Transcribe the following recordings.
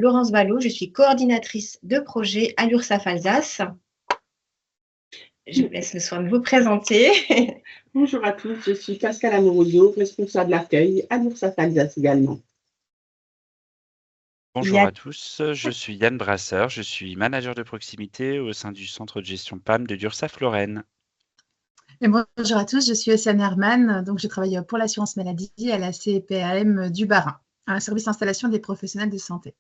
Laurence Ballot, je suis coordinatrice de projet à l'URSSAF Alsace. Je vous laisse le soin de vous présenter. Bonjour à tous, je suis Pascal Amoroso, responsable d'accueil à l'URSSAF Alsace également. Bonjour à tous, je suis Yann Brasseur, je suis manager de proximité au sein du centre de gestion PAM de l'URSSAF Lorraine. Et bonjour à tous, je suis Océane Herman, donc je travaille pour l'assurance maladie à la CPAM du Bas-Rhin, un service d'installation des professionnels de santé.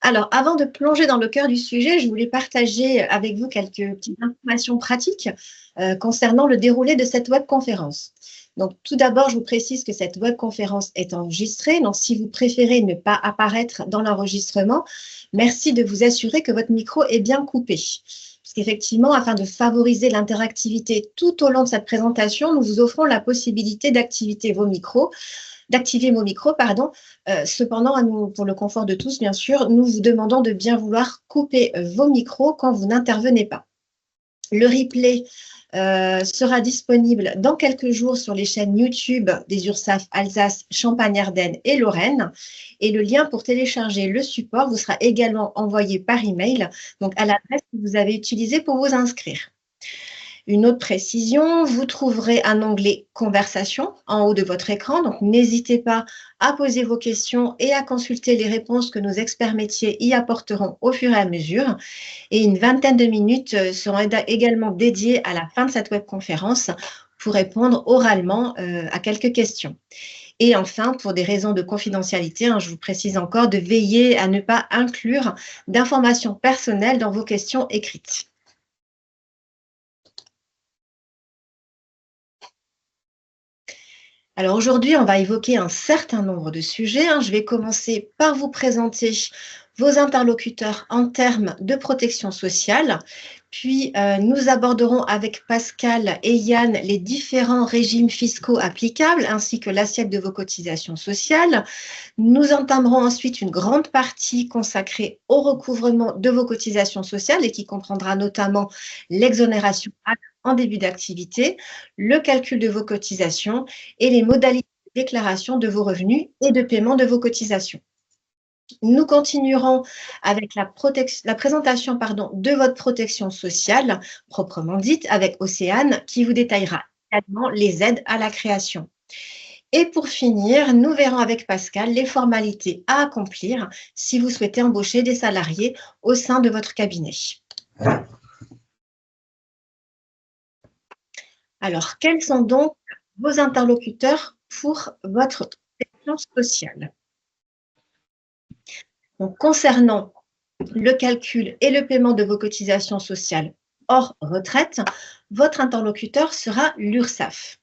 Alors, avant de plonger dans le cœur du sujet, je voulais partager avec vous quelques petites informations pratiques concernant le déroulé de cette webconférence. Donc, tout d'abord, je vous précise que cette webconférence est enregistrée. Donc, si vous préférez ne pas apparaître dans l'enregistrement, merci de vous assurer que votre micro est bien coupé. Parce qu'effectivement, afin de favoriser l'interactivité tout au long de cette présentation, nous vous offrons la possibilité d'activer vos micros. Cependant, pour le confort de tous, bien sûr, nous vous demandons de bien vouloir couper vos micros quand vous n'intervenez pas. Le replay sera disponible dans quelques jours sur les chaînes YouTube des URSSAF Alsace, Champagne-Ardenne et Lorraine. Et le lien pour télécharger le support vous sera également envoyé par email, donc à l'adresse que vous avez utilisée pour vous inscrire. Une autre précision, vous trouverez un onglet « Conversation » en haut de votre écran. Donc, n'hésitez pas à poser vos questions et à consulter les réponses que nos experts métiers y apporteront au fur et à mesure. Et une vingtaine de minutes seront également dédiées à la fin de cette webconférence pour répondre oralement à quelques questions. Et enfin, pour des raisons de confidentialité, je vous précise encore de veiller à ne pas inclure d'informations personnelles dans vos questions écrites. Alors aujourd'hui, on va évoquer un certain nombre de sujets. Je vais commencer par vous présenter vos interlocuteurs en termes de protection sociale. Puis, nous aborderons avec Pascal et Yann les différents régimes fiscaux applicables ainsi que l'assiette de vos cotisations sociales. Nous entamerons ensuite une grande partie consacrée au recouvrement de vos cotisations sociales et qui comprendra notamment l'exonération en début d'activité, le calcul de vos cotisations et les modalités de déclaration de vos revenus et de paiement de vos cotisations. Nous continuerons avec la présentation de votre protection sociale, proprement dite, avec Océane, qui vous détaillera également les aides à la création. Et pour finir, nous verrons avec Pascal les formalités à accomplir si vous souhaitez embaucher des salariés au sein de votre cabinet. Alors, quels sont donc vos interlocuteurs pour votre protection sociale? Donc, concernant le calcul et le paiement de vos cotisations sociales hors retraite, votre interlocuteur sera l'URSSAF.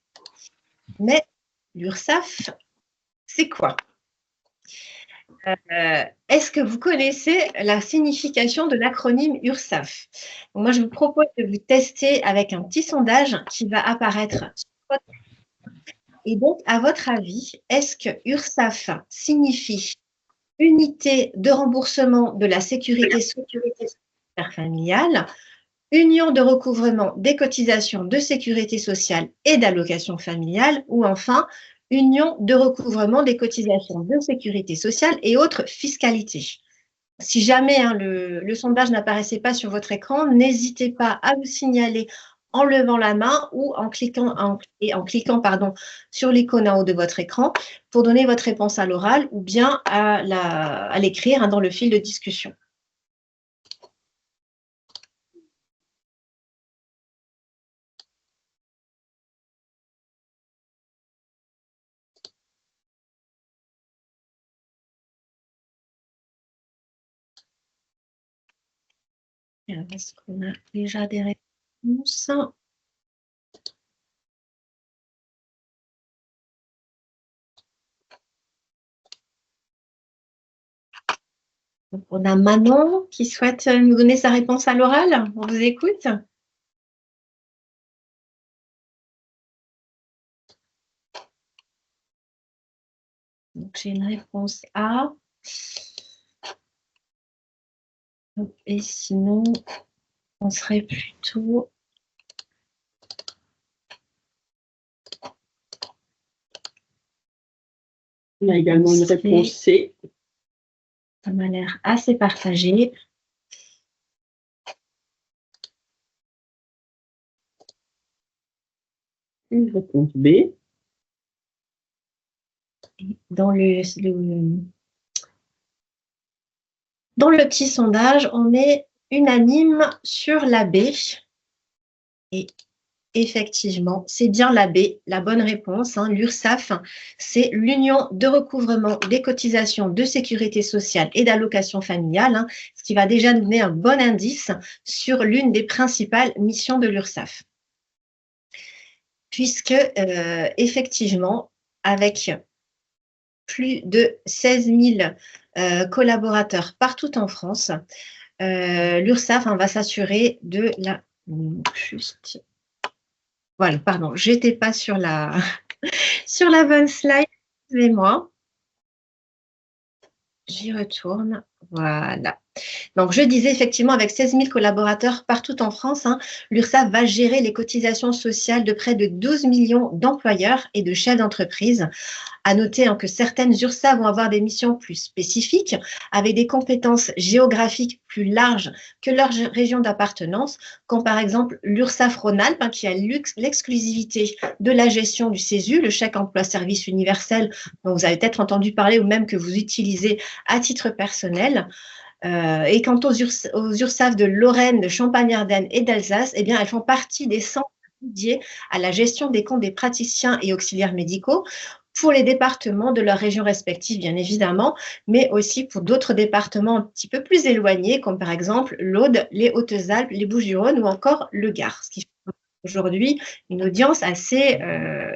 Mais l'URSSAF, c'est quoi? Est-ce que vous connaissez la signification de l'acronyme URSSAF? Moi, je vous propose de vous tester avec un petit sondage qui va apparaître sur votre écran. Et donc, à votre avis, est-ce que URSSAF signifie unité de remboursement de la sécurité sociale familiale, union de recouvrement des cotisations de sécurité sociale et d'allocation familiale, ou enfin, union de recouvrement des cotisations de sécurité sociale et autres fiscalités? Si jamais le sondage n'apparaissait pas sur votre écran, n'hésitez pas à vous signaler en levant la main ou en cliquant sur l'icône en haut de votre écran pour donner votre réponse à l'oral ou bien à l'écrire dans le fil de discussion. Est-ce qu'on a déjà des réponses? Donc, on a Manon qui souhaite nous donner sa réponse à l'oral. On vous écoute. Donc, j'ai une réponse A. Et sinon, on serait plutôt On a également une réponse C. Ça m'a l'air assez partagé. Une réponse B. Dans le petit sondage, on est unanime sur la B. Et effectivement, c'est bien la B, la bonne réponse. L'URSSAF, c'est l'Union de recouvrement des cotisations de sécurité sociale et d'allocation familiale, ce qui va déjà nous donner un bon indice sur l'une des principales missions de l'URSSAF. Puisque, effectivement, avec plus de 16 000 collaborateurs partout en France, l'URSSAF va s'assurer de la... Juste... Voilà, pardon, je n'étais pas sur la, sur la bonne slide, excusez-moi. J'y retourne, voilà. Donc, je disais effectivement, avec 16 000 collaborateurs partout en France, l'URSSAF va gérer les cotisations sociales de près de 12 millions d'employeurs et de chefs d'entreprise. À noter que certaines URSSAF vont avoir des missions plus spécifiques, avec des compétences géographiques plus larges que leur région d'appartenance, comme par exemple l'URSSAF Rhône-Alpes, qui a l'exclusivité de la gestion du CESU, le chèque emploi-service universel, dont vous avez peut-être entendu parler ou même que vous utilisez à titre personnel. Et quant aux URSSAF de Lorraine, de Champagne-Ardenne et d'Alsace, eh bien, elles font partie des centres dédiés à la gestion des comptes des praticiens et auxiliaires médicaux pour les départements de leurs régions respectives, bien évidemment, mais aussi pour d'autres départements un petit peu plus éloignés, comme par exemple l'Aude, les Hautes-Alpes, les Bouches-du-Rhône ou encore le Gard, ce qui fait aujourd'hui une audience assez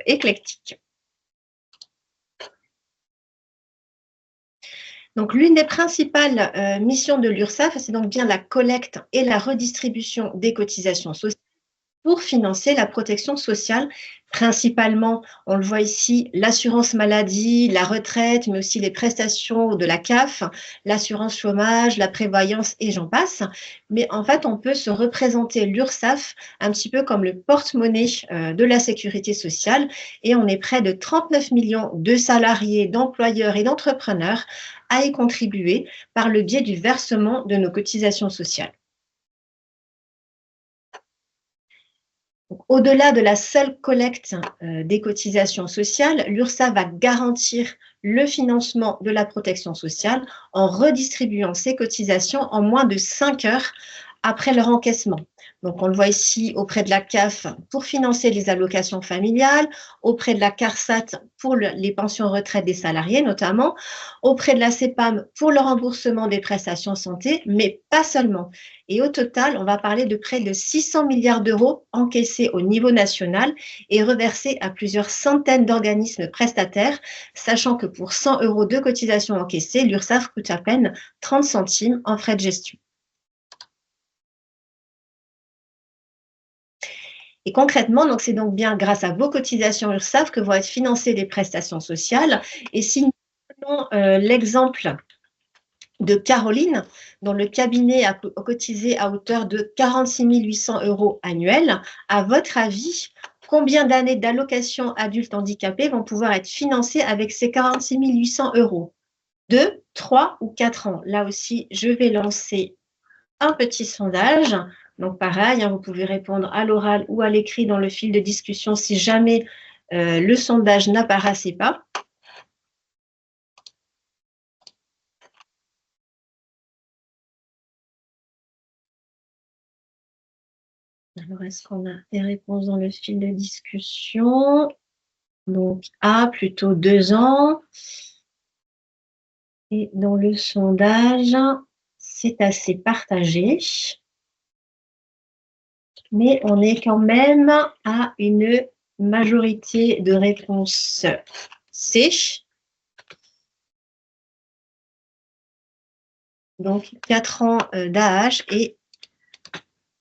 éclectique. Donc, l'une des principales missions de l'URSSAF, c'est donc bien la collecte et la redistribution des cotisations sociales pour financer la protection sociale, principalement, on le voit ici, l'assurance maladie, la retraite, mais aussi les prestations de la CAF, l'assurance chômage, la prévoyance et j'en passe. Mais en fait, on peut se représenter l'URSSAF un petit peu comme le porte-monnaie de la sécurité sociale et on est près de 39 millions de salariés, d'employeurs et d'entrepreneurs à y contribuer par le biais du versement de nos cotisations sociales. Au-delà de la seule collecte des cotisations sociales, l'URSSAF va garantir le financement de la protection sociale en redistribuant ces cotisations en moins de 5 heures après leur encaissement. Donc, on le voit ici auprès de la CAF pour financer les allocations familiales, auprès de la CARSAT pour les pensions retraite des salariés notamment, auprès de la CEPAM pour le remboursement des prestations santé, mais pas seulement. Et au total, on va parler de près de 600 milliards d'euros encaissés au niveau national et reversés à plusieurs centaines d'organismes prestataires, sachant que pour 100 euros de cotisation encaissée, l'URSSAF coûte à peine 30 centimes en frais de gestion. Et concrètement, c'est donc bien grâce à vos cotisations URSSAF que vont être financées les prestations sociales. Et si nous prenons l'exemple de Caroline, dont le cabinet a cotisé à hauteur de 46 800 euros annuels, à votre avis, combien d'années d'allocation adultes handicapés vont pouvoir être financées avec ces 46 800 euros? 2, 3 ou 4 ans? Là aussi, je vais lancer un petit sondage. Donc, pareil, vous pouvez répondre à l'oral ou à l'écrit dans le fil de discussion si jamais le sondage n'apparaissait pas. Alors, est-ce qu'on a des réponses dans le fil de discussion? Donc, A, plutôt 2 ans. Et dans le sondage, c'est assez partagé. Mais on est quand même à une majorité de réponses C. Donc, 4 ans d'AH et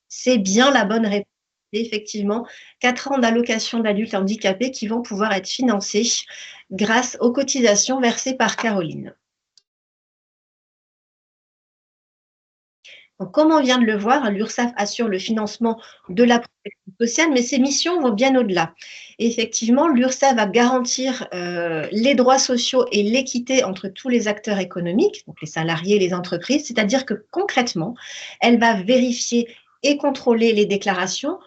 c'est bien la bonne réponse. Effectivement, 4 ans d'allocation d'adultes handicapés qui vont pouvoir être financés grâce aux cotisations versées par Caroline. Donc, comme on vient de le voir, l'URSSAF assure le financement de la protection sociale, mais ses missions vont bien au-delà. Effectivement, l'URSSAF va garantir les droits sociaux et l'équité entre tous les acteurs économiques, donc les salariés, les entreprises, c'est-à-dire que concrètement, elle va vérifier et contrôler les déclarations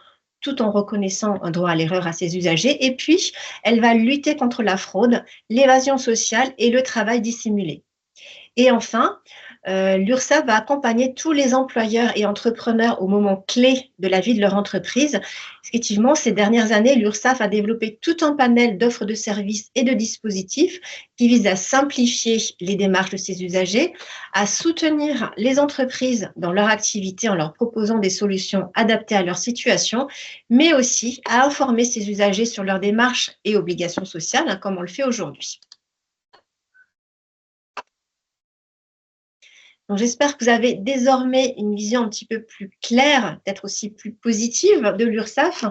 tout en reconnaissant un droit à l'erreur à ses usagers. Et puis, elle va lutter contre la fraude, l'évasion sociale et le travail dissimulé. Et enfin, l'URSSAF va accompagner tous les employeurs et entrepreneurs au moment clé de la vie de leur entreprise. Effectivement, ces dernières années, l'URSSAF a développé tout un panel d'offres de services et de dispositifs qui visent à simplifier les démarches de ses usagers, à soutenir les entreprises dans leur activité en leur proposant des solutions adaptées à leur situation, mais aussi à informer ses usagers sur leurs démarches et obligations sociales, comme on le fait aujourd'hui. Donc, j'espère que vous avez désormais une vision un petit peu plus claire, peut-être aussi plus positive de l'URSSAF.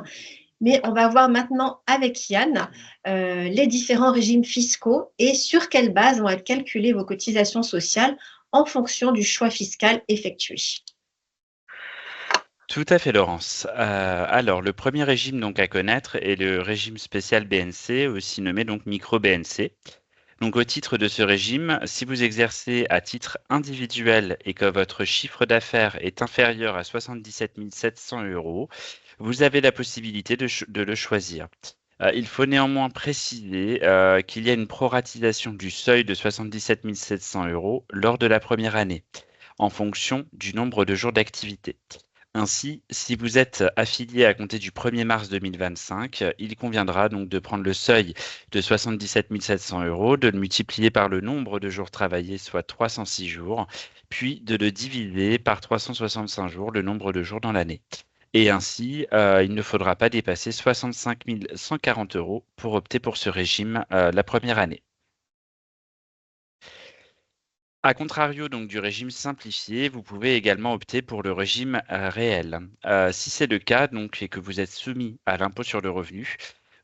Mais on va voir maintenant avec Yann les différents régimes fiscaux et sur quelle base vont être calculées vos cotisations sociales en fonction du choix fiscal effectué. Tout à fait, Laurence. Alors, le premier régime donc à connaître est le régime spécial BNC, aussi nommé donc micro-BNC. Donc, au titre de ce régime, si vous exercez à titre individuel et que votre chiffre d'affaires est inférieur à 77 700 €, vous avez la possibilité de le choisir. Il faut néanmoins préciser qu'il y a une proratisation du seuil de 77 700 € lors de la première année, en fonction du nombre de jours d'activité. Ainsi, si vous êtes affilié à compter du 1er mars 2025, il conviendra donc de prendre le seuil de 77 700 €, de le multiplier par le nombre de jours travaillés, soit 306 jours, puis de le diviser par 365 jours, le nombre de jours dans l'année. Et ainsi, il ne faudra pas dépasser 65 140 € pour opter pour ce régime la première année. A contrario donc du régime simplifié, vous pouvez également opter pour le régime réel. Si c'est le cas donc, et que vous êtes soumis à l'impôt sur le revenu,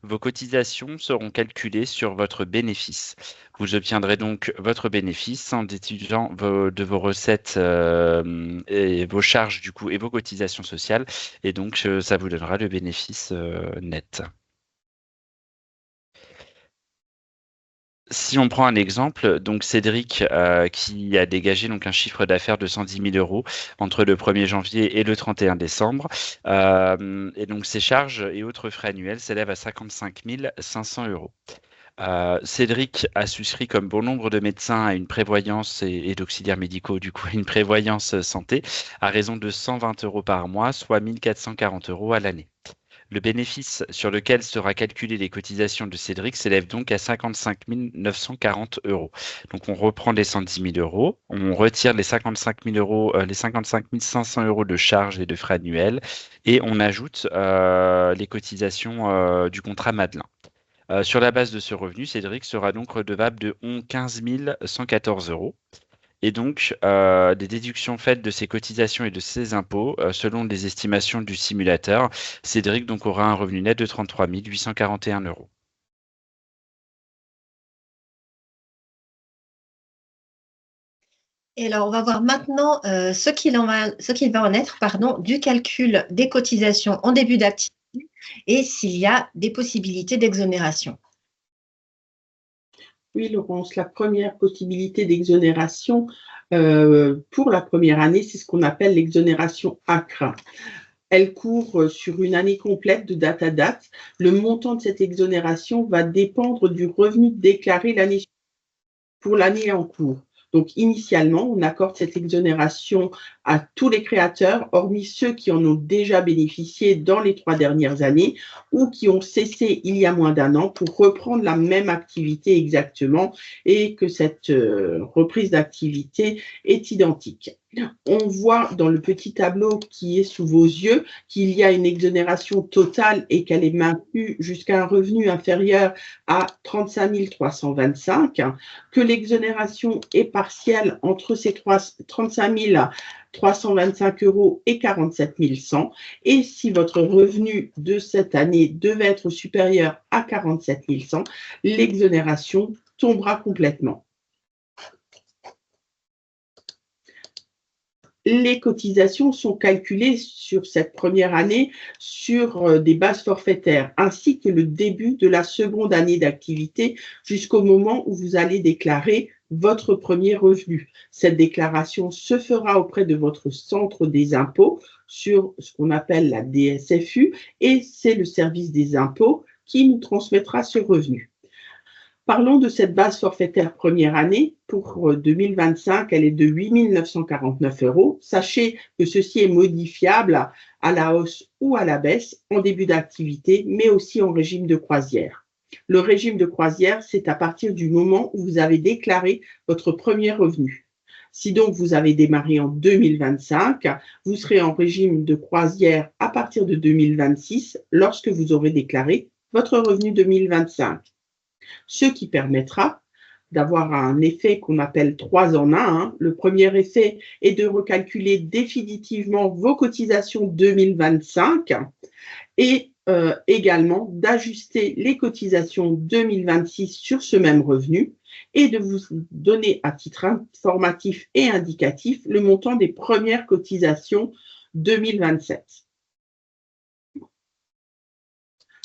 vos cotisations seront calculées sur votre bénéfice. Vous obtiendrez donc votre bénéfice en déduisant de vos recettes et vos charges du coup et vos cotisations sociales, et donc ça vous donnera le bénéfice net. Si on prend un exemple, donc Cédric, qui a dégagé donc un chiffre d'affaires de 110 000 € entre le 1er janvier et le 31 décembre, et donc ses charges et autres frais annuels s'élèvent à 55 500 €. Cédric a souscrit, comme bon nombre de médecins, à une prévoyance et d'auxiliaires médicaux, du coup, une prévoyance santé, à raison de 120 € par mois, soit 1 440 € à l'année. Le bénéfice sur lequel sera calculée les cotisations de Cédric s'élève donc à 55 940 €. Donc on reprend les 110 000 €, on retire les 55 000 €, les 55 500 € de charges et de frais annuels, et on ajoute les cotisations du contrat Madelin. Sur la base de ce revenu, Cédric sera donc redevable de 15 114 €. Et donc, des déductions faites de ses cotisations et de ses impôts, selon les estimations du simulateur, Cédric donc aura un revenu net de 33 841 €. Et alors, on va voir maintenant ce qu'il va en être du calcul des cotisations en début d'activité et s'il y a des possibilités d'exonération. Oui, Laurence, la première possibilité d'exonération pour la première année, c'est ce qu'on appelle l'exonération ACRE. Elle court sur une année complète de date à date. Le montant de cette exonération va dépendre du revenu déclaré pour l'année en cours. Donc, initialement, on accorde cette exonération à tous les créateurs, hormis ceux qui en ont déjà bénéficié dans les 3 dernières années ou qui ont cessé il y a moins d'1 an pour reprendre la même activité exactement et que cette reprise d'activité est identique. On voit dans le petit tableau qui est sous vos yeux qu'il y a une exonération totale et qu'elle est maintenue jusqu'à un revenu inférieur à 35 325, que l'exonération est partielle entre ces 35 325 € et 47 100. Et si votre revenu de cette année devait être supérieur à 47 100, l'exonération tombera complètement. les cotisations sont calculées sur cette première année sur des bases forfaitaires, ainsi que le début de la seconde année d'activité jusqu'au moment où vous allez déclarer votre premier revenu. Cette déclaration se fera auprès de votre centre des impôts sur ce qu'on appelle la DSFU et c'est le service des impôts qui nous transmettra ce revenu. Parlons de cette base forfaitaire première année. Pour 2025, elle est de 8 949 €. Sachez que ceci est modifiable à la hausse ou à la baisse en début d'activité, mais aussi en régime de croisière. Le régime de croisière, c'est à partir du moment où vous avez déclaré votre premier revenu. Si donc vous avez démarré en 2025, vous serez en régime de croisière à partir de 2026 lorsque vous aurez déclaré votre revenu 2025. Ce qui permettra d'avoir un effet qu'on appelle 3 en 1. Le premier effet est de recalculer définitivement vos cotisations 2025 et également d'ajuster les cotisations 2026 sur ce même revenu et de vous donner à titre informatif et indicatif le montant des premières cotisations 2027.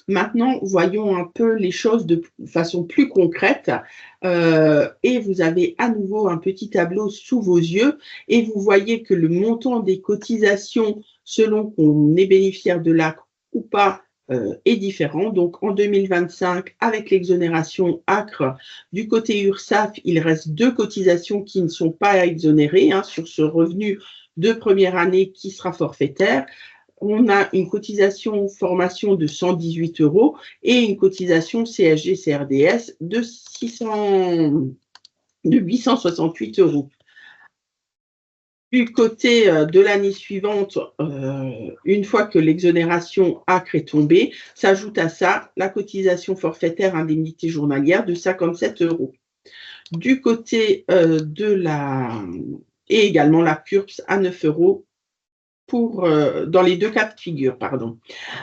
Maintenant, voyons un peu les choses de façon plus concrète et vous avez à nouveau un petit tableau sous vos yeux et vous voyez que le montant des cotisations selon qu'on est bénéficiaire de l'ACRE ou pas est différent. Donc en 2025, avec l'exonération ACRE, du côté URSSAF, il reste 2 cotisations qui ne sont pas exonérées sur ce revenu de première année qui sera forfaitaire. On a une cotisation formation de 118 € et une cotisation CSG-CRDS de 868 €. Du côté de l'année suivante, une fois que l'exonération ACRE est tombée, s'ajoute à ça la cotisation forfaitaire indemnité journalière de 57 €. Du côté et également la CURPS à 9 € dans les 2 cas de figure, pardon.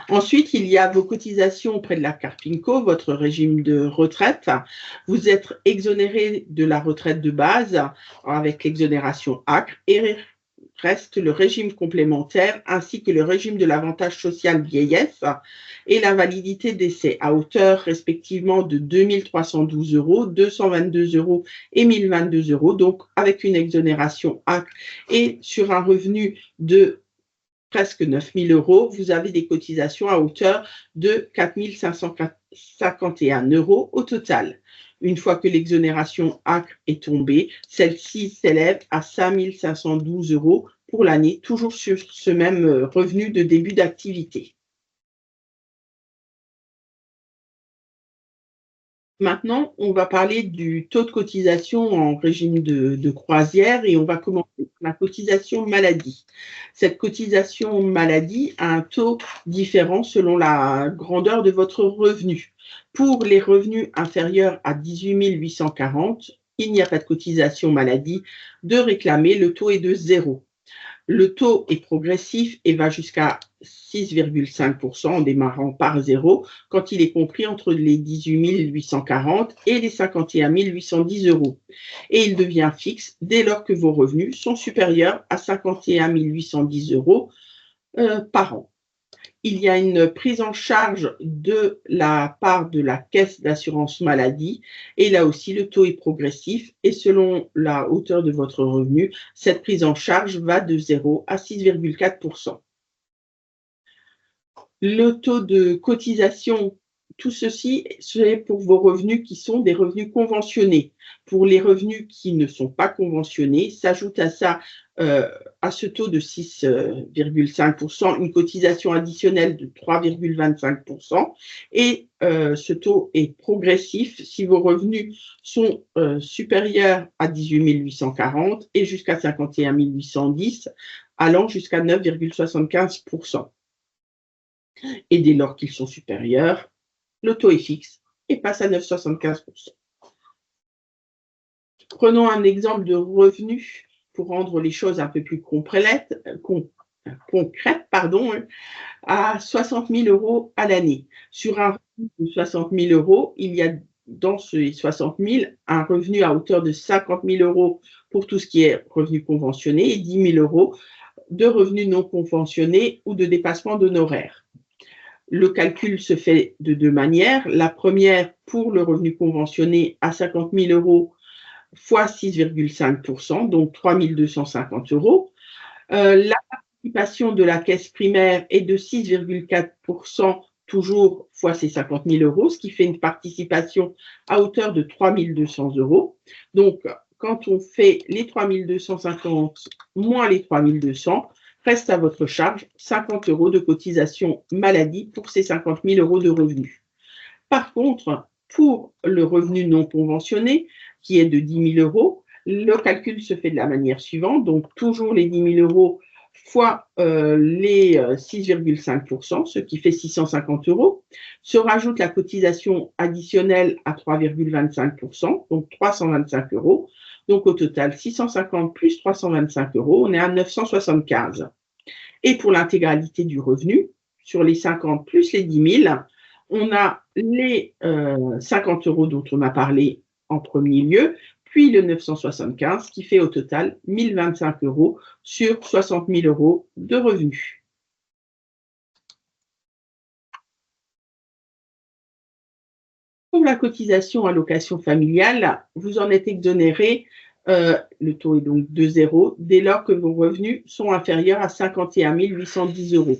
Ensuite, il y a vos cotisations auprès de la Carpinco, votre régime de retraite. Vous êtes exonéré de la retraite de base avec l'exonération ACRE et reste le régime complémentaire ainsi que le régime de l'avantage social vieillesse et la validité d'essai à hauteur respectivement de 2 312 €, 222 € et 1 022 €, donc avec une exonération ACRE et sur un revenu de presque 9 000 €, vous avez des cotisations à hauteur de 4 551 € au total. Une fois que l'exonération ACRE est tombée, celle-ci s'élève à 5 512 € pour l'année, toujours sur ce même revenu de début d'activité. Maintenant, on va parler du taux de cotisation en régime de croisière et on va commencer par la cotisation maladie. Cette cotisation maladie a un taux différent selon la grandeur de votre revenu. Pour les revenus inférieurs à 18 840, il n'y a pas de cotisation maladie de réclamer, le taux est de 0. Le taux est progressif et va jusqu'à 6,5% en démarrant par 0 quand il est compris entre les 18 840 et les 51 810 €. Et il devient fixe dès lors que vos revenus sont supérieurs à 51 810 € par an. Il y a une prise en charge de la part de la caisse d'assurance maladie et là aussi le taux est progressif et selon la hauteur de votre revenu, cette prise en charge va de 0 à 6,4%. Le taux de cotisation, tout ceci, c'est pour vos revenus qui sont des revenus conventionnés. Pour les revenus qui ne sont pas conventionnés, s'ajoute à ça, à ce taux de 6,5%, une cotisation additionnelle de 3,25% et ce taux est progressif si vos revenus sont supérieurs à 18 840 et jusqu'à 51 810, allant jusqu'à 9,75%. Et dès lors qu'ils sont supérieurs, le taux est fixe et passe à 9,75%. Prenons un exemple de revenu pour rendre les choses un peu plus concrètes, à 60 000 € à l'année. Sur un revenu de 60 000 €, il y a dans ces 60 000 un revenu à hauteur de 50 000 euros pour tout ce qui est revenu conventionné et 10 000 euros de revenus non conventionnés ou de dépassement d'honoraires. Le calcul se fait de deux manières. La première, pour le revenu conventionné à 50 000 euros fois 6,5%, donc 3 250 euros. La participation de la caisse primaire est de 6,4%, toujours fois ces 50 000 euros, ce qui fait une participation à hauteur de 3 200 euros. Donc, quand on fait les 3 250 moins les 3 200, reste à votre charge 50 euros de cotisation maladie pour ces 50 000 euros de revenus. Par contre, pour le revenu non conventionné, qui est de 10 000 euros, le calcul se fait de la manière suivante, donc toujours les 10 000 euros fois les 6,5%, ce qui fait 650 euros, se rajoute la cotisation additionnelle à 3,25%, donc 325 euros. Donc au total, 650 plus 325 euros, on est à 975. Et pour l'intégralité du revenu, sur les 50 plus les 10 000, on a les 50 euros dont on a parlé en premier lieu, puis le 975 qui fait au total 1025 euros sur 60 000 euros de revenus. Pour la cotisation allocation familiale, vous en êtes exonéré, le taux est donc de 0, dès lors que vos revenus sont inférieurs à 51 810 euros.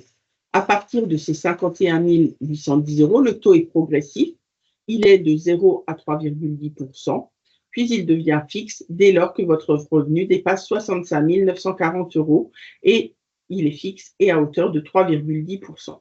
À partir de ces 51 810 euros, le taux est progressif. Il est de 0 à 3,10%, puis il devient fixe dès lors que votre revenu dépasse 65 940 euros et il est fixe et à hauteur de 3,10%.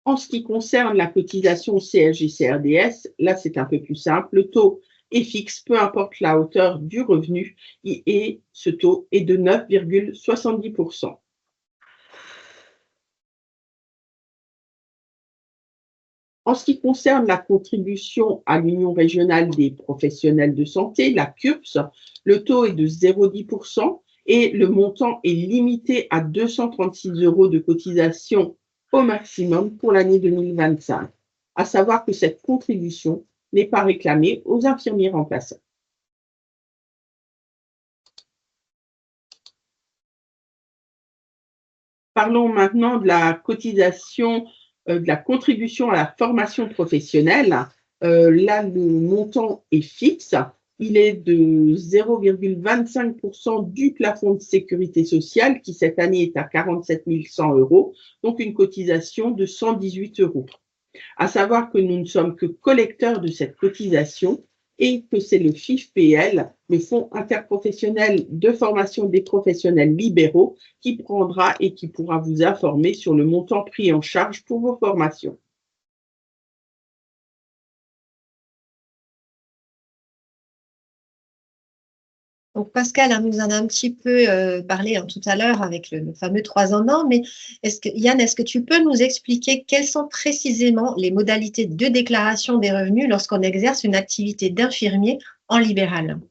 En ce qui concerne la cotisation CSG-CRDS, là c'est un peu plus simple. Le taux est fixe, peu importe la hauteur du revenu, et ce taux est de 9,70%. En ce qui concerne la contribution à l'Union régionale des professionnels de santé, la CURPS, le taux est de 0,10% et le montant est limité à 236 euros de cotisation au maximum pour l'année 2025. À savoir que cette contribution n'est pas réclamée aux infirmiers remplaçants. Parlons maintenant de la cotisation, de la contribution à la formation professionnelle. Là, le montant est fixe. Il est de 0,25% du plafond de sécurité sociale qui cette année est à 47 100 euros, donc une cotisation de 118 euros. À savoir que nous ne sommes que collecteurs de cette cotisation et que c'est le FIFPL, le Fonds interprofessionnel de formation des professionnels libéraux, qui prendra et qui pourra vous informer sur le montant pris en charge pour vos formations. Donc Pascal nous en a un petit peu parlé tout à l'heure avec le fameux 3 en 1, mais Yann, est-ce que tu peux nous expliquer quelles sont précisément les modalités de déclaration des revenus lorsqu'on exerce une activité d'infirmier en libéral?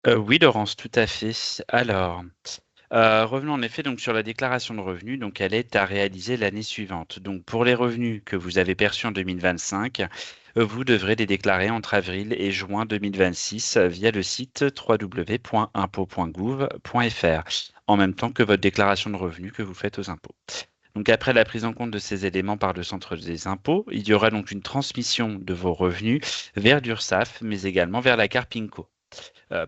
Oui, Laurence, tout à fait. Alors, revenons en effet donc sur la déclaration de revenus. Donc, elle est à réaliser l'année suivante. Donc, pour les revenus que vous avez perçus en 2025, vous devrez les déclarer entre avril et juin 2026 via le site www.impôts.gouv.fr, en même temps que votre déclaration de revenus que vous faites aux impôts. Donc, après la prise en compte de ces éléments par le centre des impôts, il y aura donc une transmission de vos revenus vers l'URSSAF, mais également vers la Carpinco.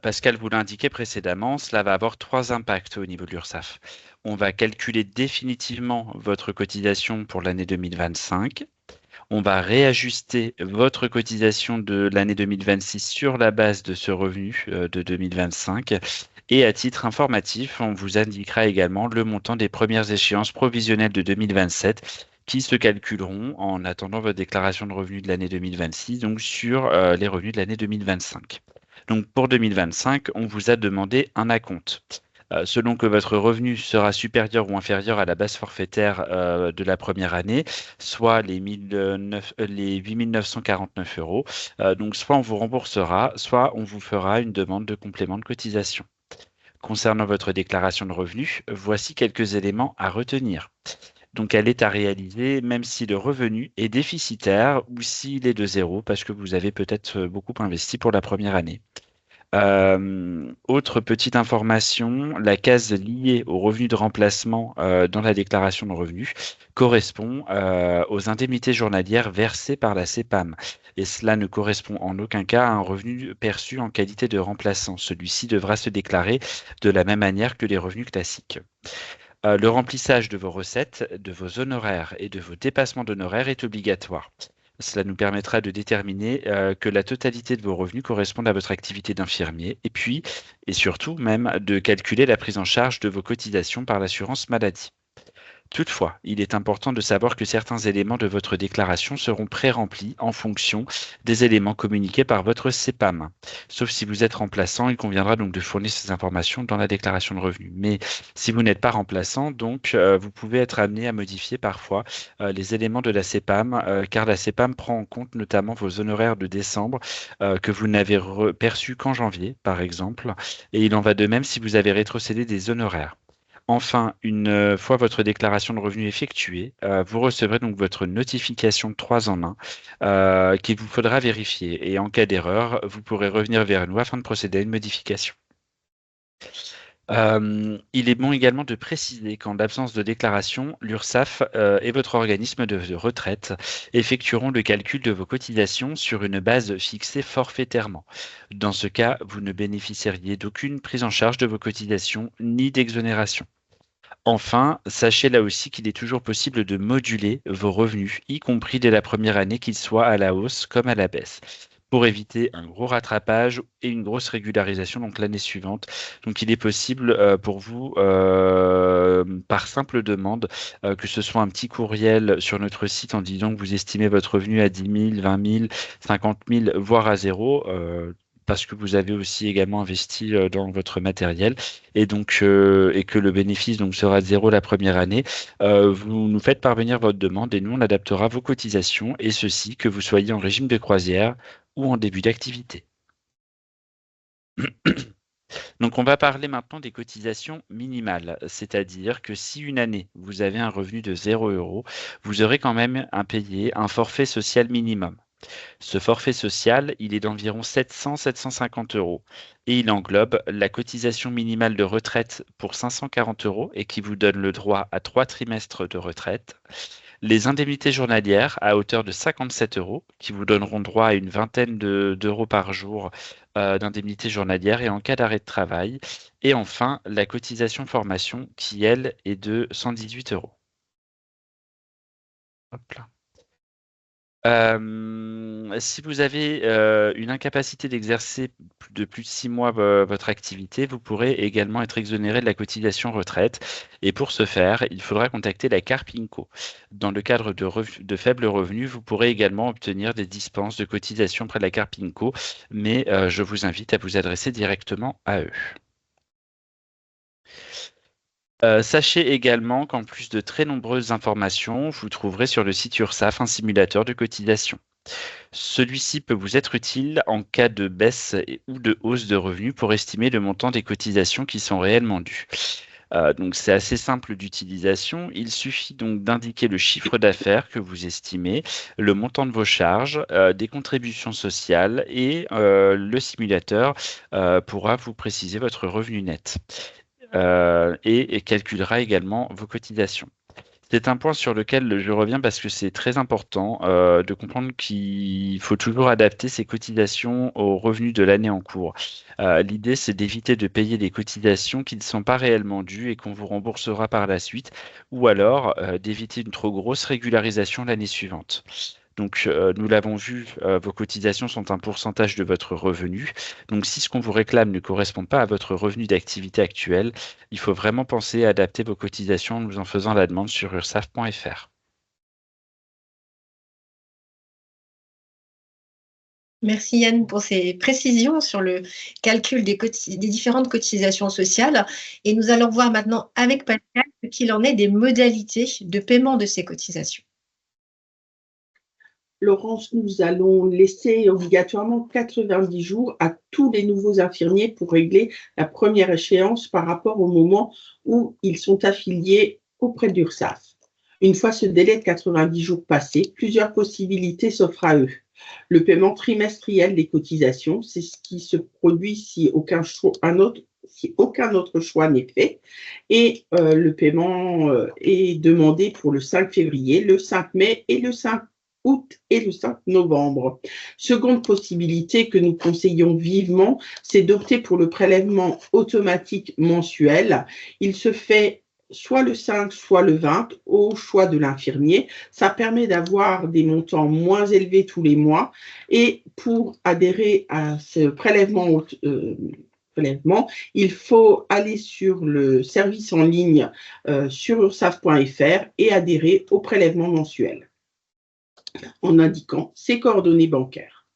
Pascal vous l'indiquait précédemment, cela va avoir 3 impacts au niveau de l'URSSAF. On va calculer définitivement votre cotisation pour l'année 2025. On va réajuster votre cotisation de l'année 2026 sur la base de ce revenu de 2025. Et à titre informatif, on vous indiquera également le montant des premières échéances provisionnelles de 2027 qui se calculeront en attendant votre déclaration de revenus de l'année 2026, donc sur les revenus de l'année 2025. Donc pour 2025, on vous a demandé un acompte. Selon que votre revenu sera supérieur ou inférieur à la base forfaitaire de la première année, soit les 8 949 euros. Donc soit on vous remboursera, soit on vous fera une demande de complément de cotisation. Concernant votre déclaration de revenus, voici quelques éléments à retenir. Donc, elle est à réaliser même si le revenu est déficitaire ou s'il est de zéro parce que vous avez peut-être beaucoup investi pour la première année. Autre petite information, la case liée au revenu de remplacement dans la déclaration de revenus correspond aux indemnités journalières versées par la CPAM. Et cela ne correspond en aucun cas à un revenu perçu en qualité de remplaçant. Celui-ci devra se déclarer de la même manière que les revenus classiques. Le remplissage de vos recettes, de vos honoraires et de vos dépassements d'honoraires est obligatoire. Cela nous permettra de déterminer que la totalité de vos revenus correspondent à votre activité d'infirmier et puis, et surtout même, de calculer la prise en charge de vos cotisations par l'assurance maladie. Toutefois, il est important de savoir que certains éléments de votre déclaration seront pré-remplis en fonction des éléments communiqués par votre CPAM. Sauf si vous êtes remplaçant, il conviendra donc de fournir ces informations dans la déclaration de revenus. Mais si vous n'êtes pas remplaçant, donc vous pouvez être amené à modifier parfois les éléments de la CPAM, car la CPAM prend en compte notamment vos honoraires de décembre que vous n'avez perçus qu'en janvier, par exemple. Et il en va de même si vous avez rétrocédé des honoraires. Enfin, une fois votre déclaration de revenus effectuée, vous recevrez donc votre notification de 3 en 1 qu'il vous faudra vérifier. Et en cas d'erreur, vous pourrez revenir vers nous afin de procéder à une modification. Il est bon également de préciser qu'en l'absence de déclaration, l'URSSAF et votre organisme de retraite effectueront le calcul de vos cotisations sur une base fixée forfaitairement. Dans ce cas, vous ne bénéficieriez d'aucune prise en charge de vos cotisations ni d'exonération. Enfin, sachez là aussi qu'il est toujours possible de moduler vos revenus, y compris dès la première année, qu'ils soient à la hausse comme à la baisse, pour éviter un gros rattrapage et une grosse régularisation donc l'année suivante. Donc il est possible pour vous, par simple demande, que ce soit un petit courriel sur notre site en disant que vous estimez votre revenu à 10 000, 20 000, 50 000, voire à zéro, parce que vous avez aussi également investi dans votre matériel et donc et que le bénéfice donc sera de zéro la première année, vous nous faites parvenir votre demande et nous on adaptera vos cotisations et ceci que vous soyez en régime de croisière ou en début d'activité. Donc on va parler maintenant des cotisations minimales, c'est-à-dire que si une année vous avez un revenu de 0 €, vous aurez quand même à payer un forfait social minimum. Ce forfait social, il est d'environ 700-750 € et il englobe la cotisation minimale de retraite pour 540 € et qui vous donne le droit à 3 trimestres de retraite, les indemnités journalières à hauteur de 57 € qui vous donneront droit à une vingtaine d'euros par jour d'indemnités journalières et en cas d'arrêt de travail, et enfin la cotisation formation qui, elle, est de 118 €. Hop là. Si vous avez une incapacité d'exercer de plus de 6 mois votre activité, vous pourrez également être exonéré de la cotisation retraite. Et pour ce faire, il faudra contacter la Carpinco. Dans le cadre de faibles revenus, vous pourrez également obtenir des dispenses de cotisation près de la Carpinco, mais je vous invite à vous adresser directement à eux. Sachez également qu'en plus de très nombreuses informations, vous trouverez sur le site URSSAF un simulateur de cotisation. Celui-ci peut vous être utile en cas de baisse ou de hausse de revenus pour estimer le montant des cotisations qui sont réellement dues. Donc c'est assez simple d'utilisation. Il suffit donc d'indiquer le chiffre d'affaires que vous estimez, le montant de vos charges, des contributions sociales et le simulateur pourra vous préciser votre revenu net. Et calculera également vos cotisations. C'est un point sur lequel je reviens parce que c'est très important de comprendre qu'il faut toujours adapter ses cotisations aux revenus de l'année en cours. L'idée, c'est d'éviter de payer des cotisations qui ne sont pas réellement dues et qu'on vous remboursera par la suite, ou alors d'éviter une trop grosse régularisation l'année suivante. Donc, nous l'avons vu, vos cotisations sont un pourcentage de votre revenu. Donc, si ce qu'on vous réclame ne correspond pas à votre revenu d'activité actuel, il faut vraiment penser à adapter vos cotisations en nous en faisant la demande sur ursaf.fr. Merci Yann pour ces précisions sur le calcul des différentes cotisations sociales. Et nous allons voir maintenant avec Pascal ce qu'il en est des modalités de paiement de ces cotisations. Laurence, nous allons laisser obligatoirement 90 jours à tous les nouveaux infirmiers pour régler la première échéance par rapport au moment où ils sont affiliés auprès d'URSSAF. Une fois ce délai de 90 jours passé, plusieurs possibilités s'offrent à eux. Le paiement trimestriel des cotisations, c'est ce qui se produit si aucun autre choix n'est fait. Et le paiement est demandé pour le 5 février, le 5 mai et le 5 août et le 5 novembre. Seconde possibilité que nous conseillons vivement, c'est d'opter pour le prélèvement automatique mensuel. Il se fait soit le 5, soit le 20, au choix de l'infirmier. Ça permet d'avoir des montants moins élevés tous les mois. Et pour adhérer à ce prélèvement, il faut aller sur le service en ligne sur ursaf.fr et adhérer au prélèvement mensuel en indiquant ses coordonnées bancaires.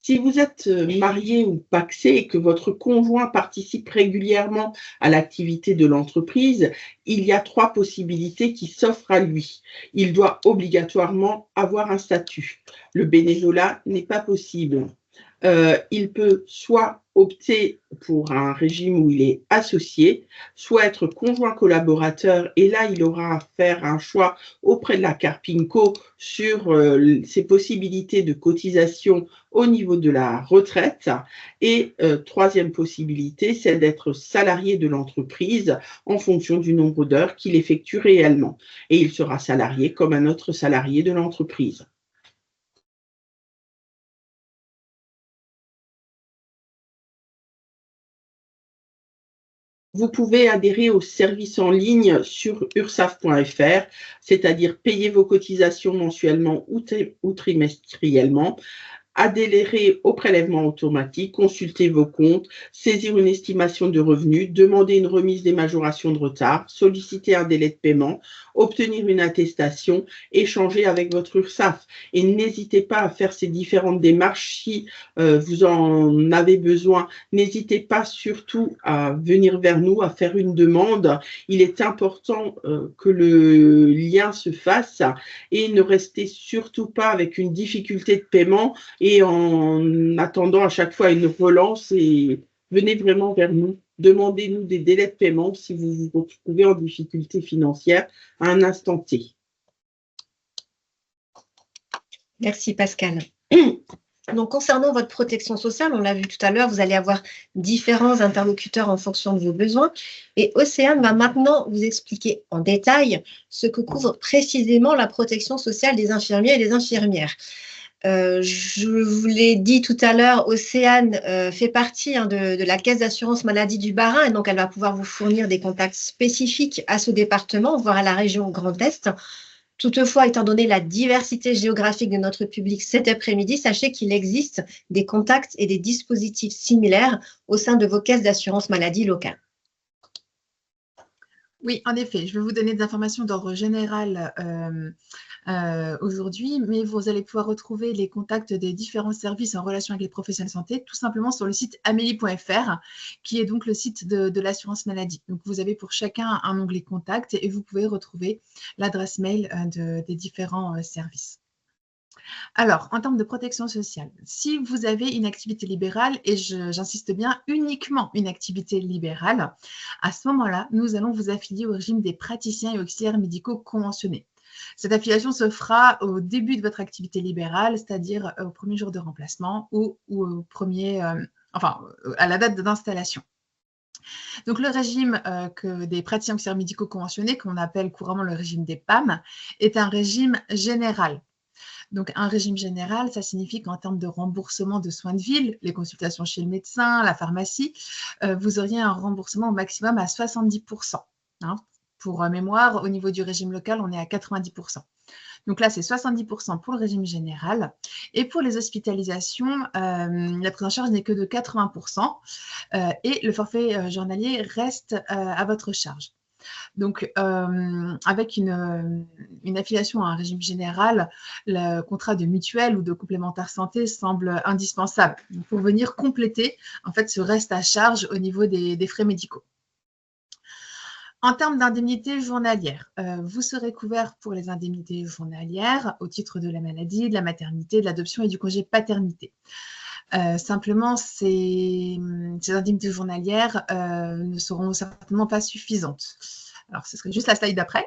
Si vous êtes marié ou pacsé et que votre conjoint participe régulièrement à l'activité de l'entreprise, il y a 3 possibilités qui s'offrent à lui. Il doit obligatoirement avoir un statut. Le bénévolat n'est pas possible. Il peut soit opter pour un régime où il est associé, soit être conjoint collaborateur, et là, il aura à faire un choix auprès de la Carpinco sur ses possibilités de cotisation au niveau de la retraite. Et troisième possibilité, c'est d'être salarié de l'entreprise en fonction du nombre d'heures qu'il effectue réellement. Et il sera salarié comme un autre salarié de l'entreprise. Vous pouvez adhérer au service en ligne sur ursaf.fr, c'est-à-dire payer vos cotisations mensuellement ou trimestriellement, adhérer au prélèvement automatique, consulter vos comptes, saisir une estimation de revenus, demander une remise des majorations de retard, solliciter un délai de paiement, obtenir une attestation, échanger avec votre URSSAF. Et n'hésitez pas à faire ces différentes démarches si vous en avez besoin. N'hésitez pas surtout à venir vers nous, à faire une demande. Il est important que le lien se fasse et ne restez surtout pas avec une difficulté de paiement et en attendant à chaque fois une relance, et venez vraiment vers nous. Demandez-nous des délais de paiement si vous vous retrouvez en difficulté financière à un instant T. Merci Pascal. Donc, concernant votre protection sociale, on l'a vu tout à l'heure, vous allez avoir différents interlocuteurs en fonction de vos besoins. Et Océane va maintenant vous expliquer en détail ce que couvre précisément la protection sociale des infirmiers et des infirmières. Je vous l'ai dit tout à l'heure, Océane fait partie de la caisse d'assurance maladie du Bas-Rhin, et donc elle va pouvoir vous fournir des contacts spécifiques à ce département, voire à la région Grand Est. Toutefois, étant donné la diversité géographique de notre public cet après-midi, sachez qu'il existe des contacts et des dispositifs similaires au sein de vos caisses d'assurance maladie locales. Oui, en effet, je vais vous donner des informations d'ordre général aujourd'hui, mais vous allez pouvoir retrouver les contacts des différents services en relation avec les professionnels de santé, tout simplement sur le site amélie.fr, qui est donc le site de l'assurance maladie. Donc, vous avez pour chacun un onglet contact et vous pouvez retrouver l'adresse mail des différents services. Alors, en termes de protection sociale, si vous avez une activité libérale, et j'insiste bien, uniquement une activité libérale, à ce moment-là, nous allons vous affilier au régime des praticiens et auxiliaires médicaux conventionnés. Cette affiliation se fera au début de votre activité libérale, c'est-à-dire au premier jour de remplacement ou au premier, à la date d'installation. Donc, le régime des praticiens auxiliaires médicaux conventionnés, qu'on appelle couramment le régime des PAM, est un régime général. Donc, un régime général, ça signifie qu'en termes de remboursement de soins de ville, les consultations chez le médecin, la pharmacie, vous auriez un remboursement au maximum à 70%. Hein. Pour mémoire, au niveau du régime local, on est à 90%. Donc là, c'est 70% pour le régime général. Et pour les hospitalisations, la prise en charge n'est que de 80%. Et le forfait journalier reste à votre charge. Donc, avec une affiliation à un régime général, le contrat de mutuelle ou de complémentaire santé semble indispensable pour venir compléter en fait, ce reste à charge au niveau des frais médicaux. En termes d'indemnités journalières, vous serez couvert pour les indemnités journalières au titre de la maladie, de la maternité, de l'adoption et du congé paternité. Simplement, ces indemnités journalières ne seront certainement pas suffisantes. Alors, ce serait juste la slide d'après.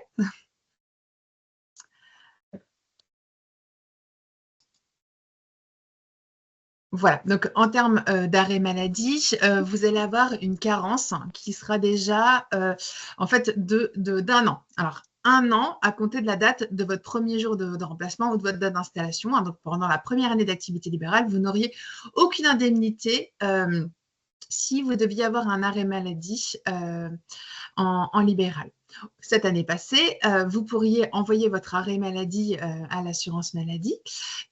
Voilà, donc en termes d'arrêt maladie, vous allez avoir une carence qui sera déjà en fait d'un an. Alors, 1 an à compter de la date de votre premier jour de remplacement ou de votre date d'installation. Hein, donc, pendant la première année d'activité libérale, vous n'auriez aucune indemnité si vous deviez avoir un arrêt maladie en libéral. Cette année passée, vous pourriez envoyer votre arrêt maladie à l'assurance maladie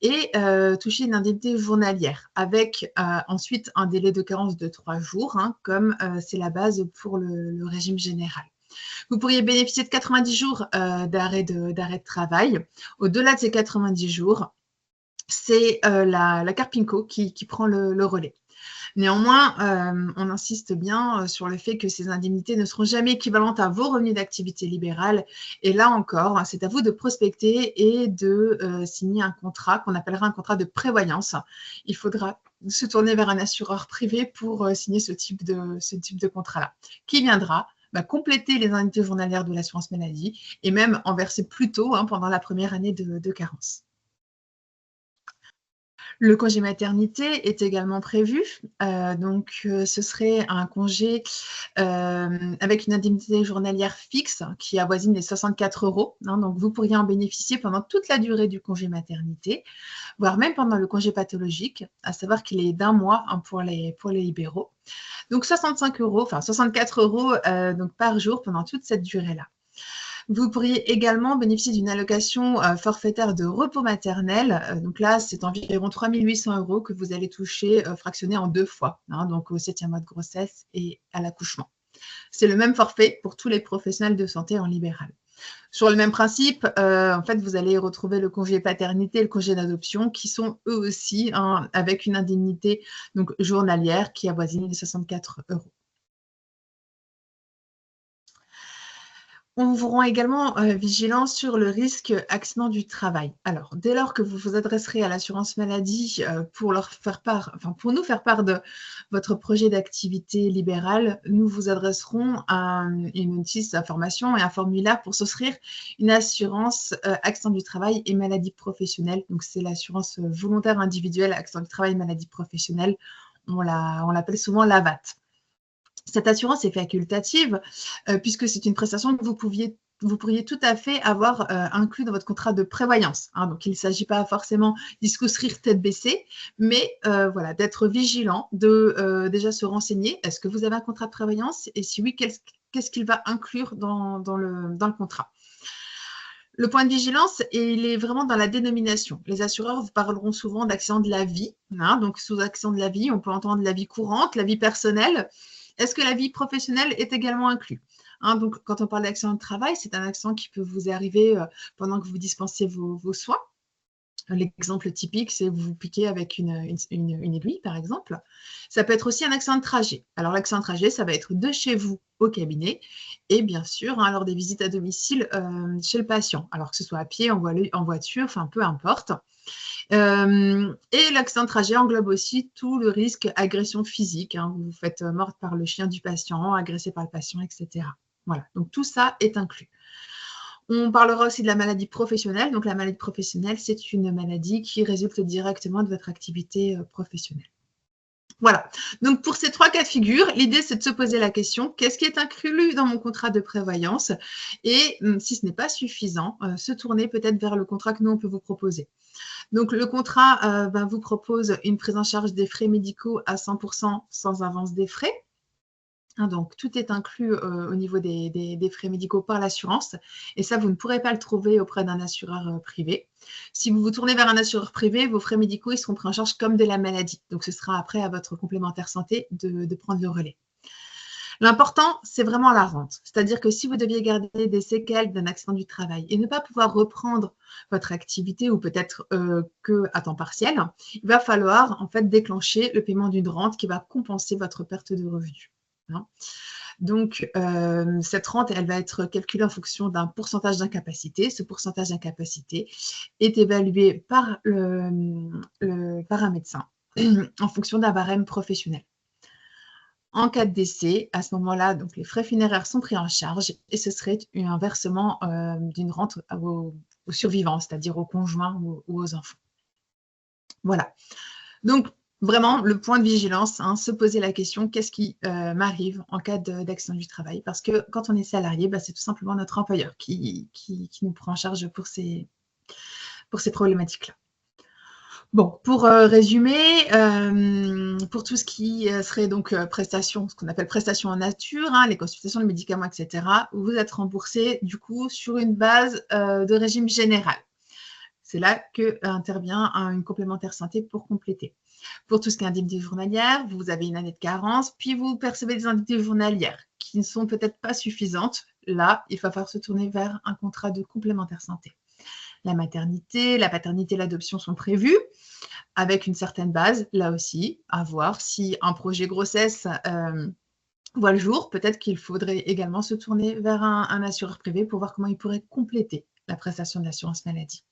et toucher une indemnité journalière avec ensuite un délai de carence de 3 jours, hein, comme c'est la base pour le régime général. Vous pourriez bénéficier de 90 jours d'arrêt de travail. Au-delà de ces 90 jours, c'est la Carpinco qui prend le relais. Néanmoins, on insiste bien sur le fait que ces indemnités ne seront jamais équivalentes à vos revenus d'activité libérale. Et là encore, c'est à vous de prospecter et de signer un contrat qu'on appellera un contrat de prévoyance. Il faudra se tourner vers un assureur privé pour signer ce type de contrat-là, qui viendra compléter les indemnités journalières de l'assurance maladie et même en verser plus tôt pendant la première année de carence. Le congé maternité est également prévu. Ce serait un congé avec une indemnité journalière fixe qui avoisine les 64 €. Hein, donc, vous pourriez en bénéficier pendant toute la durée du congé maternité, voire même pendant le congé pathologique, à savoir qu'il est d'1 mois pour les libéraux. Donc, 65 €, enfin 64 € donc par jour pendant toute cette durée-là. Vous pourriez également bénéficier d'une allocation forfaitaire de repos maternel. Donc là, c'est environ 3 800 € que vous allez toucher fractionné en 2 fois, hein, donc au 7e mois de grossesse et à l'accouchement. C'est le même forfait pour tous les professionnels de santé en libéral. Sur le même principe, en fait, vous allez retrouver le congé paternité et le congé d'adoption qui sont eux aussi avec une indemnité donc, journalière qui avoisine les 64 €. On vous rend également vigilant sur le risque accident du travail. Alors, dès lors que vous vous adresserez à l'assurance maladie pour nous faire part de votre projet d'activité libérale, nous vous adresserons une notice d'information et un formulaire pour souscrire une assurance accident du travail et maladie professionnelle. Donc, c'est l'assurance volontaire individuelle accident du travail et maladie professionnelle. On l'appelle souvent l'AVAT. Cette assurance est facultative puisque c'est une prestation que vous pourriez tout à fait avoir inclus dans votre contrat de prévoyance. Hein, donc, il ne s'agit pas forcément d'y souscrire tête baissée, mais voilà, d'être vigilant, de déjà se renseigner. Est-ce que vous avez un contrat de prévoyance? Et si oui, qu'est-ce qu'il va inclure dans le contrat? Le point de vigilance, il est vraiment dans la dénomination. Les assureurs vous parleront souvent d'accident de la vie. Hein, donc, sous accident de la vie, on peut entendre la vie courante, la vie personnelle. Est-ce que la vie professionnelle est également inclue? Hein, donc, quand on parle d'accident de travail, c'est un accident qui peut vous arriver pendant que vous dispensez vos soins. L'exemple typique, c'est vous vous piquez avec une aiguille, par exemple. Ça peut être aussi un accident de trajet. Alors, l'accident de trajet, ça va être de chez vous au cabinet et bien sûr, lors des visites à domicile chez le patient. Alors, que ce soit à pied, en voiture, enfin, peu importe. Et l'accident de trajet englobe aussi tout le risque agression physique. Hein, vous vous faites mordre par le chien du patient, agressé par le patient, etc. Voilà, donc tout ça est inclus. On parlera aussi de la maladie professionnelle. Donc la maladie professionnelle, c'est une maladie qui résulte directement de votre activité professionnelle. Voilà, donc pour ces 3 cas de figure, l'idée c'est de se poser la question, qu'est-ce qui est inclus dans mon contrat de prévoyance? Et si ce n'est pas suffisant, se tourner peut-être vers le contrat que nous on peut vous proposer. Donc, le contrat vous propose une prise en charge des frais médicaux à 100% sans avance des frais. Hein, donc, tout est inclus au niveau des frais médicaux par l'assurance. Et ça, vous ne pourrez pas le trouver auprès d'un assureur privé. Si vous vous tournez vers un assureur privé, vos frais médicaux ils seront pris en charge comme de la maladie. Donc, ce sera après à votre complémentaire santé de prendre le relais. L'important, c'est vraiment la rente. C'est-à-dire que si vous deviez garder des séquelles d'un accident du travail et ne pas pouvoir reprendre votre activité ou peut-être qu'à temps partiel, il va falloir en fait déclencher le paiement d'une rente qui va compenser votre perte de revenus. Hein. Donc, cette rente, elle va être calculée en fonction d'un pourcentage d'incapacité. Ce pourcentage d'incapacité est évalué par un médecin. en fonction d'un barème professionnel. En cas de décès, à ce moment-là, donc les frais funéraires sont pris en charge et ce serait un versement d'une rente aux survivants, c'est-à-dire aux conjoints ou aux enfants. Voilà. Donc, vraiment, le point de vigilance, hein, se poser la question, qu'est-ce qui m'arrive en cas d'accident du travail? Parce que quand on est salarié, c'est tout simplement notre employeur qui nous prend en charge pour ces problématiques-là. Bon, pour résumer, pour tout ce qui serait donc prestations, ce qu'on appelle prestations en nature, hein, les consultations de médicaments, etc., vous êtes remboursé du coup sur une base de régime général. C'est là qu'intervient une complémentaire santé pour compléter. Pour tout ce qui est indemnité journalière, vous avez une année de carence, puis vous percevez des indemnités journalières qui ne sont peut-être pas suffisantes. Là, il va falloir se tourner vers un contrat de complémentaire santé. La maternité, la paternité, l'adoption sont prévues avec une certaine base, là aussi, à voir si un projet grossesse voit le jour. Peut-être qu'il faudrait également se tourner vers un assureur privé pour voir comment il pourrait compléter la prestation de l'assurance maladie.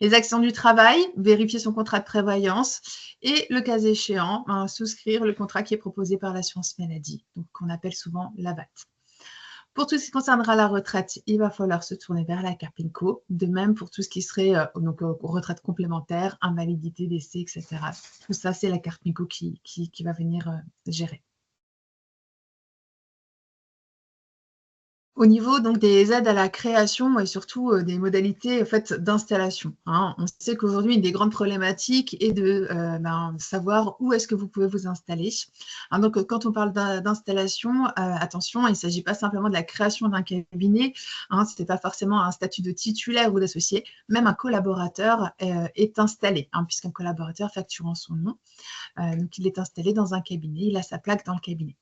Les accidents du travail, vérifier son contrat de prévoyance et, le cas échéant, souscrire le contrat qui est proposé par l'assurance maladie, donc qu'on appelle souvent l'ABAT. Pour tout ce qui concernera la retraite, il va falloir se tourner vers la Carpinco. De même pour tout ce qui serait retraite complémentaire, invalidité, décès, etc. Tout ça, c'est la Carpinco qui va venir gérer. Au niveau donc des aides à la création et surtout des modalités en fait, d'installation. Hein. On sait qu'aujourd'hui, une des grandes problématiques est de savoir où est-ce que vous pouvez vous installer. Hein, donc, quand on parle d'installation, attention, il ne s'agit pas simplement de la création d'un cabinet. Hein, ce n'est pas forcément un statut de titulaire ou d'associé. Même un collaborateur est installé, hein, puisqu'un collaborateur facture en son nom. Donc, il est installé dans un cabinet. Il a sa plaque dans le cabinet.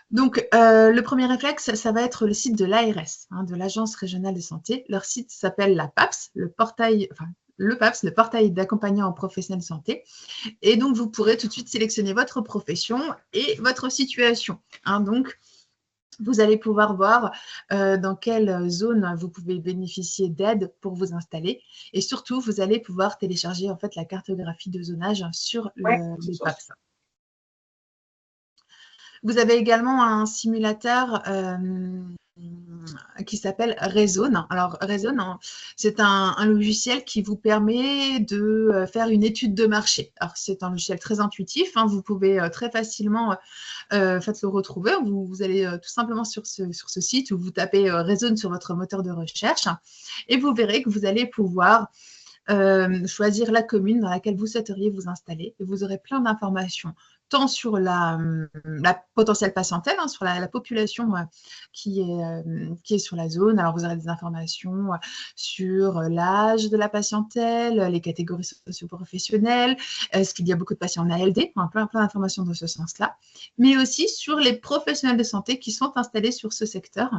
Donc, le premier réflexe, ça va être le site de l'ARS, hein, de l'Agence régionale de santé. Leur site s'appelle la PAPS, le portail d'accompagnant professionnels de santé. Et donc, vous pourrez tout de suite sélectionner votre profession et votre situation. Hein, donc, vous allez pouvoir voir dans quelle zone vous pouvez bénéficier d'aide pour vous installer. Et surtout, vous allez pouvoir télécharger en fait la cartographie de zonage sur le PAPS. Vous avez également un simulateur qui s'appelle Rezone. Alors, Rezone, c'est un logiciel qui vous permet de faire une étude de marché. Alors, c'est un logiciel très intuitif. Hein, vous pouvez très facilement le retrouver. Vous allez tout simplement sur ce site où vous tapez Rezone sur votre moteur de recherche et vous verrez que vous allez pouvoir choisir la commune dans laquelle vous souhaiteriez vous installer et vous aurez plein d'informations tant sur la potentielle patientèle, hein, sur la population qui est sur la zone. Alors, vous aurez des informations sur l'âge de la patientèle, les catégories socio-professionnelles, est-ce qu'il y a beaucoup de patients en ALD, hein, plein d'informations dans ce sens-là, mais aussi sur les professionnels de santé qui sont installés sur ce secteur.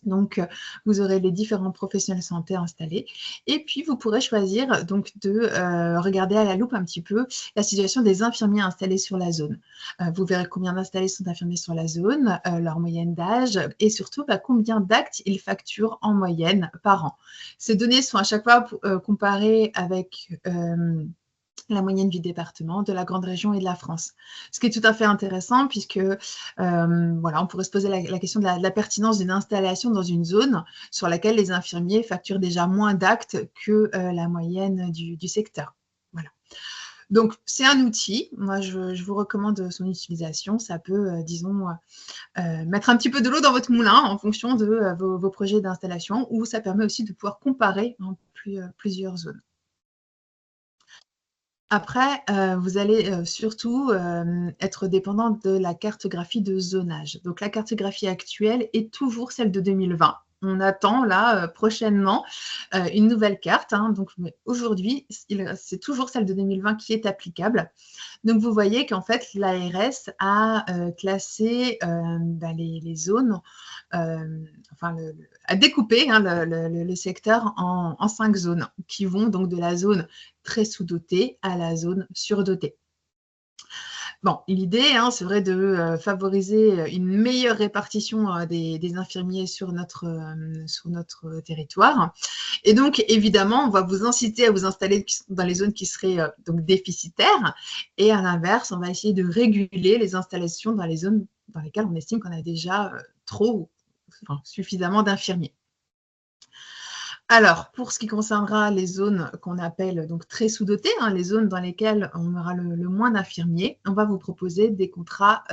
Donc, vous aurez les différents professionnels de santé installés. Et puis, vous pourrez choisir donc de regarder à la loupe un petit peu la situation des infirmiers installés sur la zone. Vous verrez combien d'installés sont infirmiers sur la zone, leur moyenne d'âge et surtout combien d'actes ils facturent en moyenne par an. Ces données sont à chaque fois comparées avec la moyenne du département, de la grande région et de la France. Ce qui est tout à fait intéressant puisque on pourrait se poser la question de la pertinence d'une installation dans une zone sur laquelle les infirmiers facturent déjà moins d'actes que la moyenne du secteur. Voilà. Donc, c'est un outil. Moi, je vous recommande son utilisation. Ça peut, mettre un petit peu de l'eau dans votre moulin en fonction de vos projets d'installation ou ça permet aussi de pouvoir comparer plusieurs zones. Après, vous allez surtout être dépendant de la cartographie de zonage. Donc, la cartographie actuelle est toujours celle de 2020. On attend là prochainement une nouvelle carte. Hein, donc, aujourd'hui, c'est toujours celle de 2020 qui est applicable. Donc, vous voyez qu'en fait, l'ARS a classé les zones, a découpé le secteur en 5 zones qui vont donc de la zone très sous-dotée à la zone surdotée. Bon, l'idée serait de favoriser une meilleure répartition des infirmiers sur notre territoire. Et donc, évidemment, on va vous inciter à vous installer dans les zones qui seraient donc déficitaires. Et à l'inverse, on va essayer de réguler les installations dans les zones dans lesquelles on estime qu'on a déjà suffisamment d'infirmiers. Alors, pour ce qui concernera les zones qu'on appelle donc très sous-dotées, les zones dans lesquelles on aura le moins d'infirmiers, on va vous proposer des contrats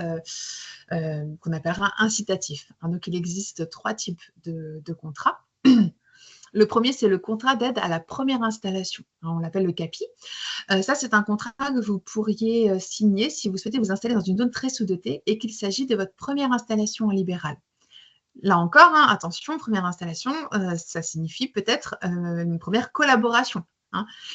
qu'on appellera incitatifs. Donc, il existe 3 types de contrats. Le premier, c'est le contrat d'aide à la première installation. On l'appelle le CAPI. Ça, c'est un contrat que vous pourriez signer si vous souhaitez vous installer dans une zone très sous-dotée et qu'il s'agit de votre première installation en libéral. Là encore, attention, première installation, ça signifie peut-être une première collaboration.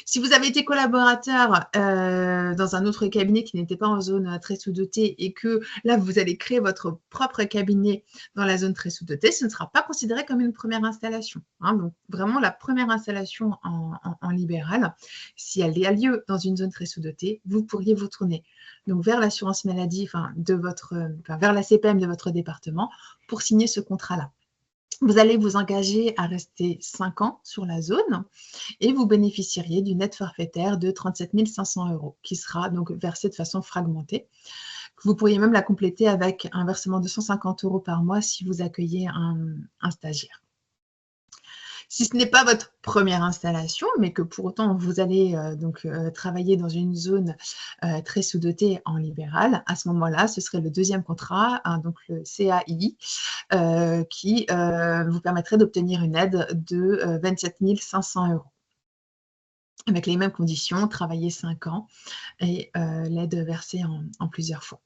Si vous avez été collaborateur dans un autre cabinet qui n'était pas en zone très sous-dotée et que là, vous allez créer votre propre cabinet dans la zone très sous-dotée, ce ne sera pas considéré comme une première installation. Donc, vraiment, la première installation en libéral, si elle a lieu dans une zone très sous-dotée, vous pourriez vous tourner donc vers l'assurance maladie, vers la CPM de votre département pour signer ce contrat-là. Vous allez vous engager à rester 5 ans sur la zone et vous bénéficieriez d'une aide forfaitaire de 37 500 € qui sera donc versée de façon fragmentée. Vous pourriez même la compléter avec un versement de 150 € par mois si vous accueillez un stagiaire. Si ce n'est pas votre première installation, mais que pour autant vous allez travailler dans une zone très sous-dotée en libéral, à ce moment-là, ce serait le deuxième contrat, donc le CAI, qui vous permettrait d'obtenir une aide de 27 500 € avec les mêmes conditions, travailler 5 ans et l'aide versée en plusieurs fois.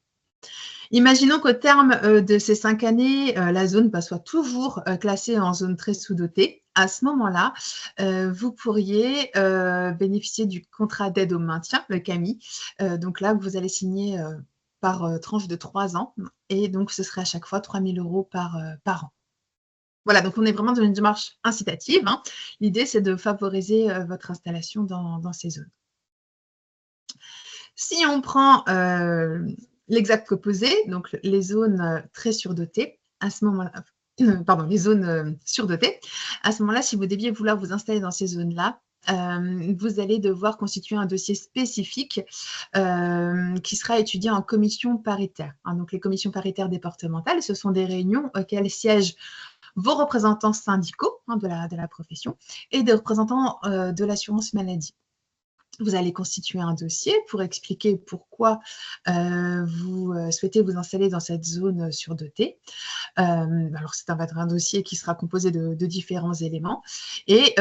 Imaginons qu'au terme de ces 5 années, la zone soit toujours classée en zone très sous-dotée. À ce moment-là, vous pourriez bénéficier du contrat d'aide au maintien, le CAMI. Donc là, vous allez signer par tranche de 3 ans et donc ce serait à chaque fois 3 000 € par an. Voilà, donc on est vraiment dans une démarche incitative. L'idée, c'est de favoriser votre installation dans ces zones. Si on prend l'exact opposé, donc les zones très surdotées, à ce moment-là, les zones surdotées, à ce moment-là, si vous deviez vouloir vous installer dans ces zones-là, vous allez devoir constituer un dossier spécifique qui sera étudié en commission paritaire. Donc les commissions paritaires départementales, ce sont des réunions auxquelles siègent vos représentants syndicaux de la profession et des représentants de l'assurance maladie. Vous allez constituer un dossier pour expliquer pourquoi vous souhaitez vous installer dans cette zone surdotée. Alors, c'est un dossier qui sera composé de différents éléments et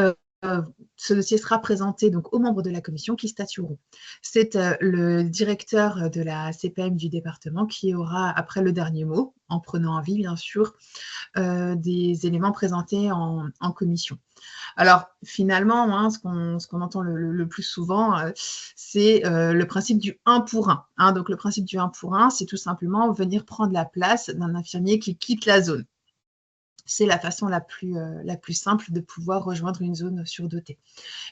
ce dossier sera présenté donc aux membres de la commission qui statueront. C'est le directeur de la CPM du département qui aura après le dernier mot, en prenant avis bien sûr des éléments présentés en commission. Alors finalement, ce qu'on entend le plus souvent, c'est le principe du 1 pour 1. Donc le principe du 1 pour 1, c'est tout simplement venir prendre la place d'un infirmier qui quitte la zone. C'est la façon la plus simple de pouvoir rejoindre une zone surdotée.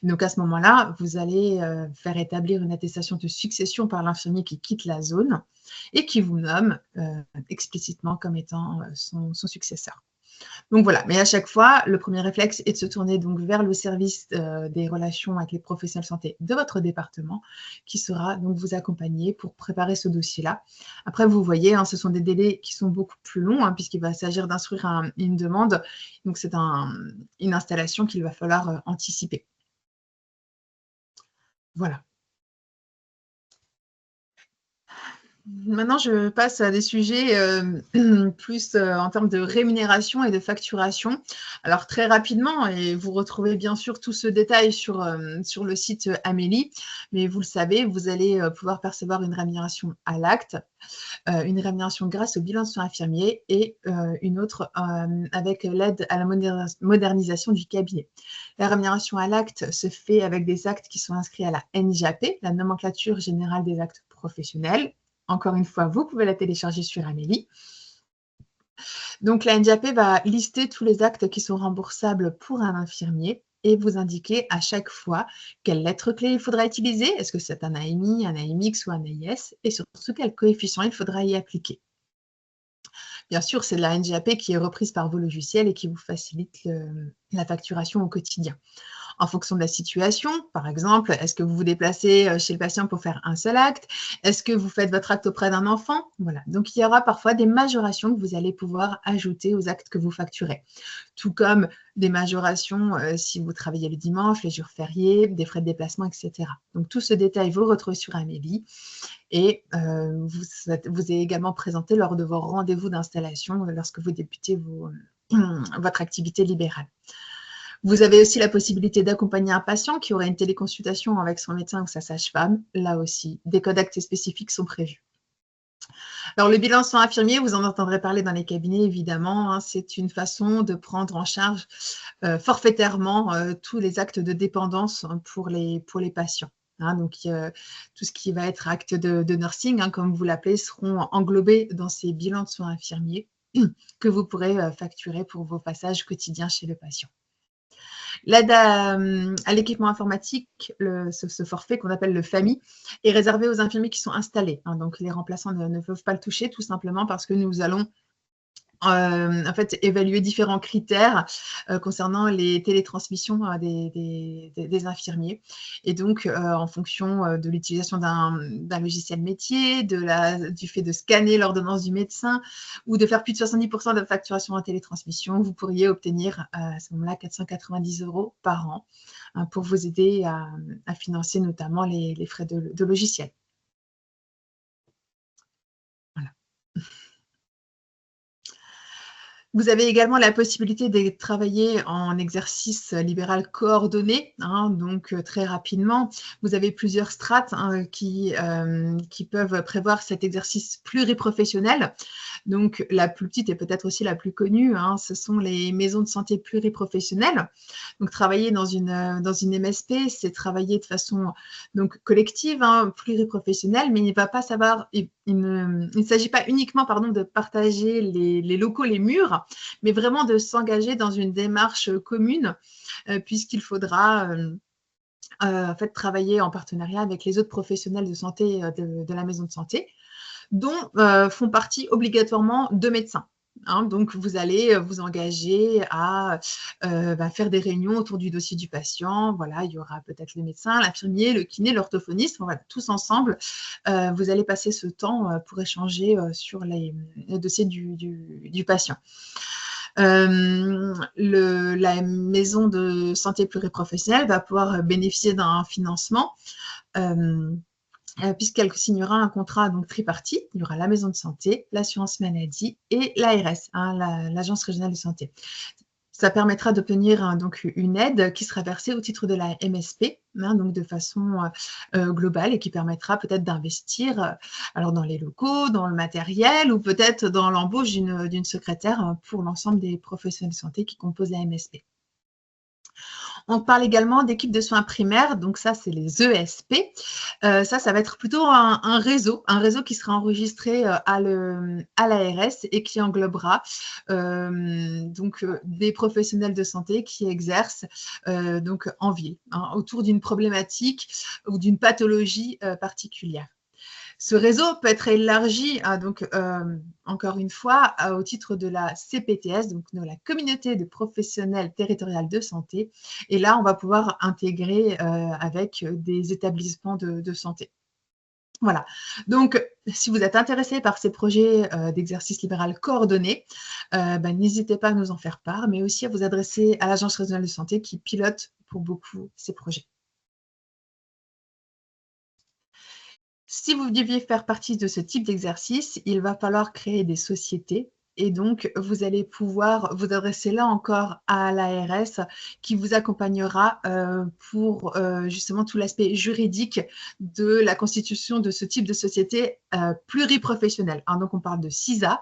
Donc à ce moment-là, vous allez faire établir une attestation de succession par l'infirmier qui quitte la zone et qui vous nomme explicitement comme étant son successeur. Donc voilà, mais à chaque fois, le premier réflexe est de se tourner donc vers le service des relations avec les professionnels de santé de votre département qui sera donc vous accompagner pour préparer ce dossier-là. Après, vous voyez, ce sont des délais qui sont beaucoup plus longs puisqu'il va s'agir d'instruire une demande. Donc c'est une installation qu'il va falloir anticiper. Voilà. Maintenant, je passe à des sujets plus en termes de rémunération et de facturation. Alors, très rapidement, et vous retrouvez bien sûr tout ce détail sur le site Amélie, mais vous le savez, vous allez pouvoir percevoir une rémunération à l'acte, une rémunération grâce au bilan de soins infirmiers et une autre avec l'aide à la modernisation du cabinet. La rémunération à l'acte se fait avec des actes qui sont inscrits à la NJAP, la nomenclature générale des actes professionnels. Encore une fois, vous pouvez la télécharger sur Amélie. Donc, la NJAP va lister tous les actes qui sont remboursables pour un infirmier et vous indiquez à chaque fois quelle lettre clé il faudra utiliser. Est-ce que c'est un AMI, un AMX ou un AIS? Et surtout, quel coefficient il faudra y appliquer. Bien sûr, c'est de la NGAP qui est reprise par vos logiciels et qui vous facilite la facturation au quotidien. En fonction de la situation, par exemple, est-ce que vous vous déplacez chez le patient pour faire un seul acte? Est-ce que vous faites votre acte auprès d'un enfant? Voilà. Donc, il y aura parfois des majorations que vous allez pouvoir ajouter aux actes que vous facturez. Tout comme des majorations si vous travaillez le dimanche, les jours fériés, des frais de déplacement, etc. Donc, tout ce détail, vous le retrouvez sur Amélie. Et vous est également présenté lors de vos rendez-vous d'installation lorsque vous débutez votre activité libérale. Vous avez aussi la possibilité d'accompagner un patient qui aurait une téléconsultation avec son médecin ou sa sage-femme. Là aussi, des codes d'accès spécifiques sont prévus. Alors, le bilan soins infirmiers, vous en entendrez parler dans les cabinets, évidemment. Hein, c'est une façon de prendre en charge forfaitairement tous les actes de dépendance pour les patients. Hein, donc, tout ce qui va être acte de nursing, hein, comme vous l'appelez, seront englobés dans ces bilans de soins infirmiers que vous pourrez facturer pour vos passages quotidiens chez le patient. L'aide à l'équipement informatique, ce forfait qu'on appelle le FAMI, est réservé aux infirmiers qui sont installés. Hein, donc, les remplaçants ne peuvent pas le toucher, tout simplement parce que nous allons en fait, évaluer différents critères concernant les télétransmissions des infirmiers. Et donc, en fonction de l'utilisation d'un logiciel métier, du fait de scanner l'ordonnance du médecin ou de faire plus de 70% de facturation en télétransmission, vous pourriez obtenir à ce moment-là 490 € par an hein, pour vous aider à financer notamment les frais de logiciel. Voilà. Vous avez également la possibilité de travailler en exercice libéral coordonné, hein, donc très rapidement. Vous avez plusieurs strates hein, qui peuvent prévoir cet exercice pluriprofessionnel. Donc, la plus petite et peut-être aussi la plus connue, hein, ce sont les maisons de santé pluriprofessionnelles. Donc, travailler dans une MSP, c'est travailler de façon donc, collective, hein, pluriprofessionnelle, mais il ne s'agit pas uniquement de partager les locaux, les murs, mais vraiment de s'engager dans une démarche commune, puisqu'il faudra en fait, travailler en partenariat avec les autres professionnels de santé de la maison de santé, dont font partie obligatoirement 2 médecins. Hein, donc, vous allez vous engager à faire des réunions autour du dossier du patient. Voilà, il y aura peut-être le médecin, l'infirmier, le kiné, l'orthophoniste. Voilà, tous ensemble, vous allez passer ce temps pour échanger sur les dossiers du patient. La maison de santé pluriprofessionnelle va pouvoir bénéficier d'un financement puisqu'elle signera un contrat donc tripartite. Il y aura la maison de santé, l'assurance maladie et l'ARS, hein, l'agence régionale de santé. Ça permettra d'obtenir donc une aide qui sera versée au titre de la MSP, hein, donc de façon globale et qui permettra peut-être d'investir alors dans les locaux, dans le matériel ou peut-être dans l'embauche d'une secrétaire pour l'ensemble des professionnels de santé qui composent la MSP. On parle également d'équipes de soins primaires, donc ça, c'est les ESP. Ça va être plutôt un réseau qui sera enregistré à l'ARS et qui englobera donc des professionnels de santé qui exercent donc en ville, hein, autour d'une problématique ou d'une pathologie particulière. Ce réseau peut être élargi, donc, encore une fois, au titre de la CPTS, donc de la Communauté de professionnels territoriales de santé. Et là, on va pouvoir intégrer avec des établissements de santé. Voilà. Donc, si vous êtes intéressé par ces projets d'exercice libéral coordonné, n'hésitez pas à nous en faire part, mais aussi à vous adresser à l'Agence régionale de santé qui pilote pour beaucoup ces projets. Si vous deviez faire partie de ce type d'exercice, il va falloir créer des sociétés et donc vous allez pouvoir vous adresser là encore à l'ARS qui vous accompagnera pour justement tout l'aspect juridique de la constitution de ce type de société pluriprofessionnelle. Hein, donc on parle de SISA,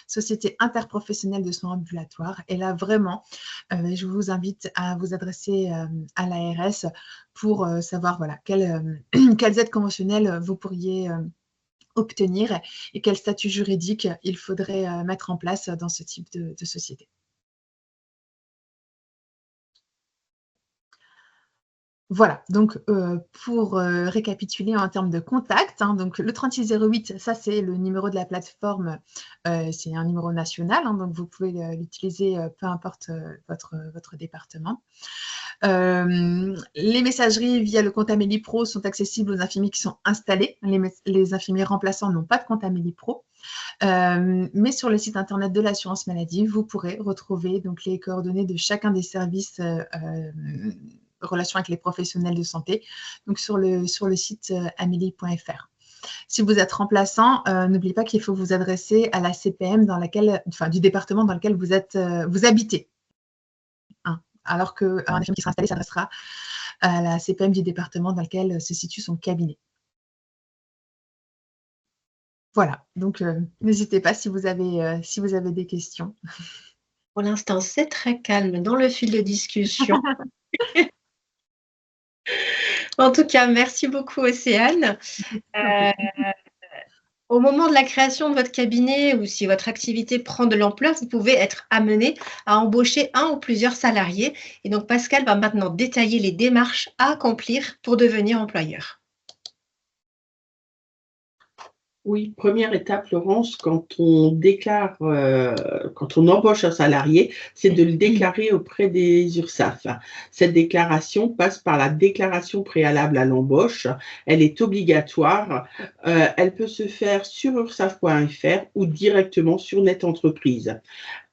Société interprofessionnelle de soins ambulatoires. Et là, vraiment, je vous invite à vous adresser à l'ARS pour savoir voilà, quelles aides conventionnelles vous pourriez obtenir et quel statut juridique il faudrait mettre en place dans ce type de société. Voilà, donc pour récapituler en termes de contact, hein, donc le 3608, ça c'est le numéro de la plateforme, c'est un numéro national, hein, donc vous pouvez l'utiliser peu importe votre département. Les messageries via le compte Amélie Pro sont accessibles aux infirmiers qui sont installés. Les infirmiers remplaçants n'ont pas de compte Amélie Pro. Mais sur le site internet de l'assurance maladie, vous pourrez retrouver donc les coordonnées de chacun des services relations avec les professionnels de santé, donc sur le site amélie.fr. Si vous êtes remplaçant, n'oubliez pas qu'il faut vous adresser à la CPM du département dans lequel vous habitez. Hein, alors qu'un infirmier qui sera installé s'adressera à la CPM du département dans lequel se situe son cabinet. Voilà, donc n'hésitez pas si vous avez des questions. Pour l'instant, c'est très calme dans le fil de discussion. En tout cas, merci beaucoup, Océane. Au moment de la création de votre cabinet ou si votre activité prend de l'ampleur, vous pouvez être amené à embaucher un ou plusieurs salariés. Et donc, Pascal va maintenant détailler les démarches à accomplir pour devenir employeur. Oui, première étape, Laurence, quand on déclare, quand on embauche un salarié, c'est de le déclarer auprès des URSSAF. Cette déclaration passe par la déclaration préalable à l'embauche. Elle est obligatoire. Elle peut se faire sur ursaf.fr ou directement sur Net Entreprise.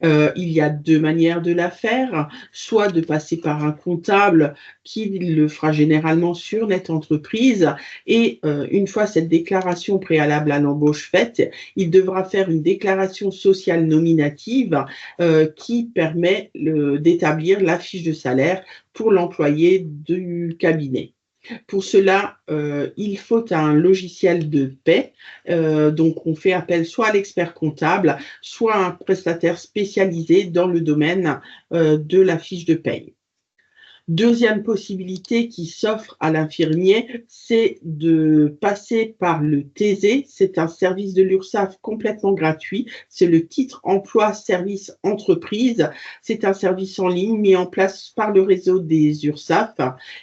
Il y a deux manières de la faire, soit de passer par un comptable qui le fera généralement sur Net Entreprise et une fois cette déclaration préalable à l'embauche faite, il devra faire une déclaration sociale nominative qui permet d'établir la fiche de salaire pour l'employé du cabinet. Pour cela, il faut un logiciel de paie. Donc, on fait appel soit à l'expert comptable, soit à un prestataire spécialisé dans le domaine de la fiche de paie. Deuxième possibilité qui s'offre à l'infirmier, c'est de passer par le TZ. C'est un service de l'URSSAF complètement gratuit. C'est le titre emploi service entreprise. C'est un service en ligne mis en place par le réseau des URSSAF.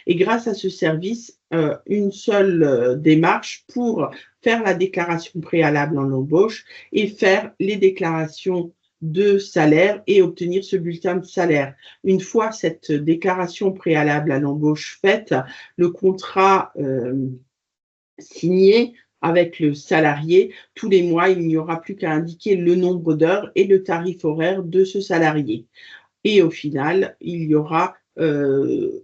Et grâce à ce service, une seule démarche pour faire la déclaration préalable en embauche et faire les déclarations de salaire et obtenir ce bulletin de salaire. Une fois cette déclaration préalable à l'embauche faite, le contrat signé avec le salarié, tous les mois, il n'y aura plus qu'à indiquer le nombre d'heures et le tarif horaire de ce salarié. Et au final, il y aura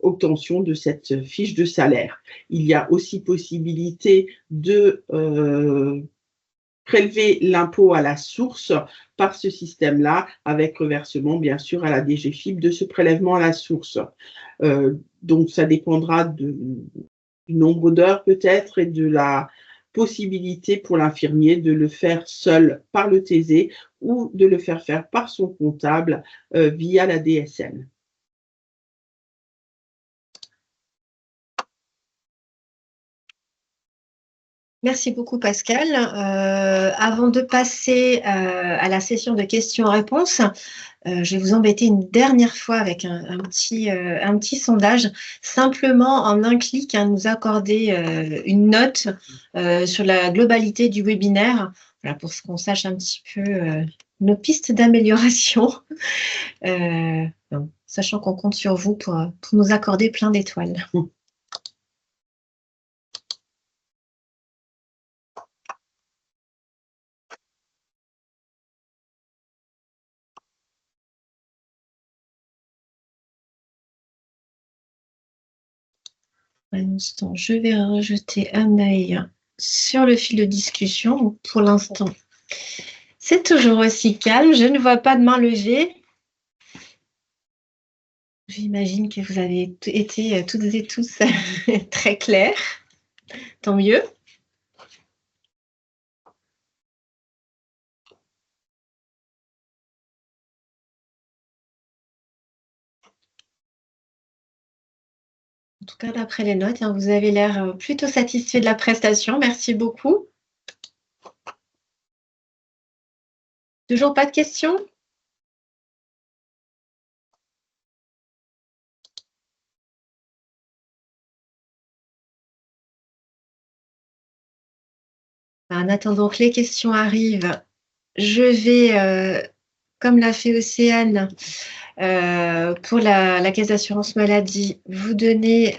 obtention de cette fiche de salaire. Il y a aussi possibilité de prélever l'impôt à la source par ce système-là, avec reversement, bien sûr, à la DGFiP de ce prélèvement à la source. Donc, ça dépendra du nombre d'heures peut-être et de la possibilité pour l'infirmier de le faire seul par le TZ ou de le faire par son comptable via la DSN. Merci beaucoup, Pascal. Avant de passer à la session de questions-réponses, je vais vous embêter une dernière fois avec un petit sondage. Simplement, en un clic, nous accorder une note sur la globalité du webinaire, voilà, pour qu'on sache un petit peu nos pistes d'amélioration, sachant qu'on compte sur vous pour nous accorder plein d'étoiles. Un instant, je vais rejeter un œil sur le fil de discussion. Pour l'instant, c'est toujours aussi calme. Je ne vois pas de main levée. J'imagine que vous avez été toutes et tous très clairs. Tant mieux. En tout cas, d'après les notes, vous avez l'air plutôt satisfait de la prestation. Merci beaucoup. Toujours pas de questions ? en attendant que les questions arrivent, je vais, comme l'a fait Océane, pour la caisse d'assurance maladie, vous donner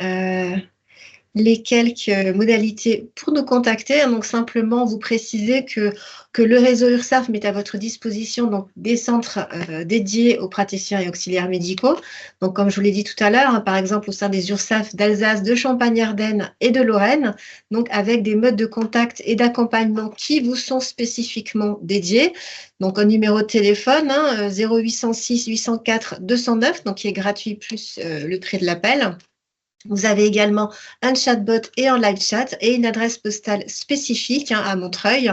les quelques modalités pour nous contacter. Donc, simplement vous préciser que le réseau URSSAF met à votre disposition donc, des centres dédiés aux praticiens et auxiliaires médicaux. Donc, comme je vous l'ai dit tout à l'heure, hein, par exemple, au sein des URSSAF d'Alsace, de Champagne-Ardenne et de Lorraine, donc avec des modes de contact et d'accompagnement qui vous sont spécifiquement dédiés. Donc, un numéro de téléphone, hein, 0806 804 209, donc qui est gratuit plus le prix de l'appel. Vous avez également un chatbot et un live chat et une adresse postale spécifique hein, à Montreuil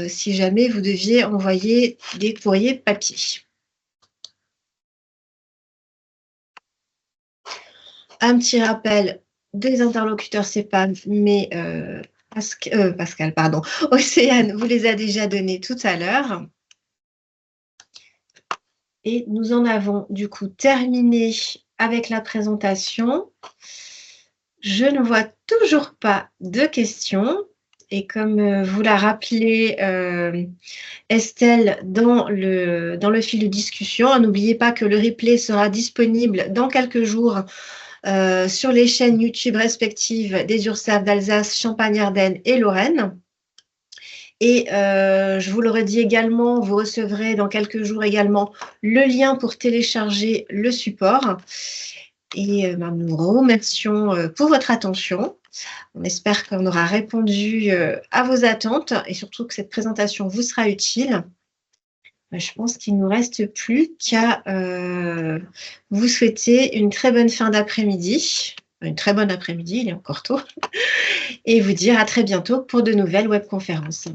si jamais vous deviez envoyer des courriers papier. Un petit rappel des interlocuteurs CEPAM, mais Pascal, pardon, Océane vous les a déjà donnés tout à l'heure. Et nous en avons du coup terminé avec la présentation. Je ne vois toujours pas de questions. Et comme vous l'a rappelé Estelle dans le fil de discussion, n'oubliez pas que le replay sera disponible dans quelques jours sur les chaînes YouTube respectives des URSSAF d'Alsace, Champagne-Ardenne et Lorraine. Et je vous le redis également, vous recevrez dans quelques jours également le lien pour télécharger le support. Et nous vous remercions pour votre attention. On espère qu'on aura répondu à vos attentes et surtout que cette présentation vous sera utile. Je pense qu'il ne nous reste plus qu'à vous souhaiter une très bonne fin d'après-midi. Une très bonne après-midi, il est encore tôt. Et vous dire à très bientôt pour de nouvelles webconférences.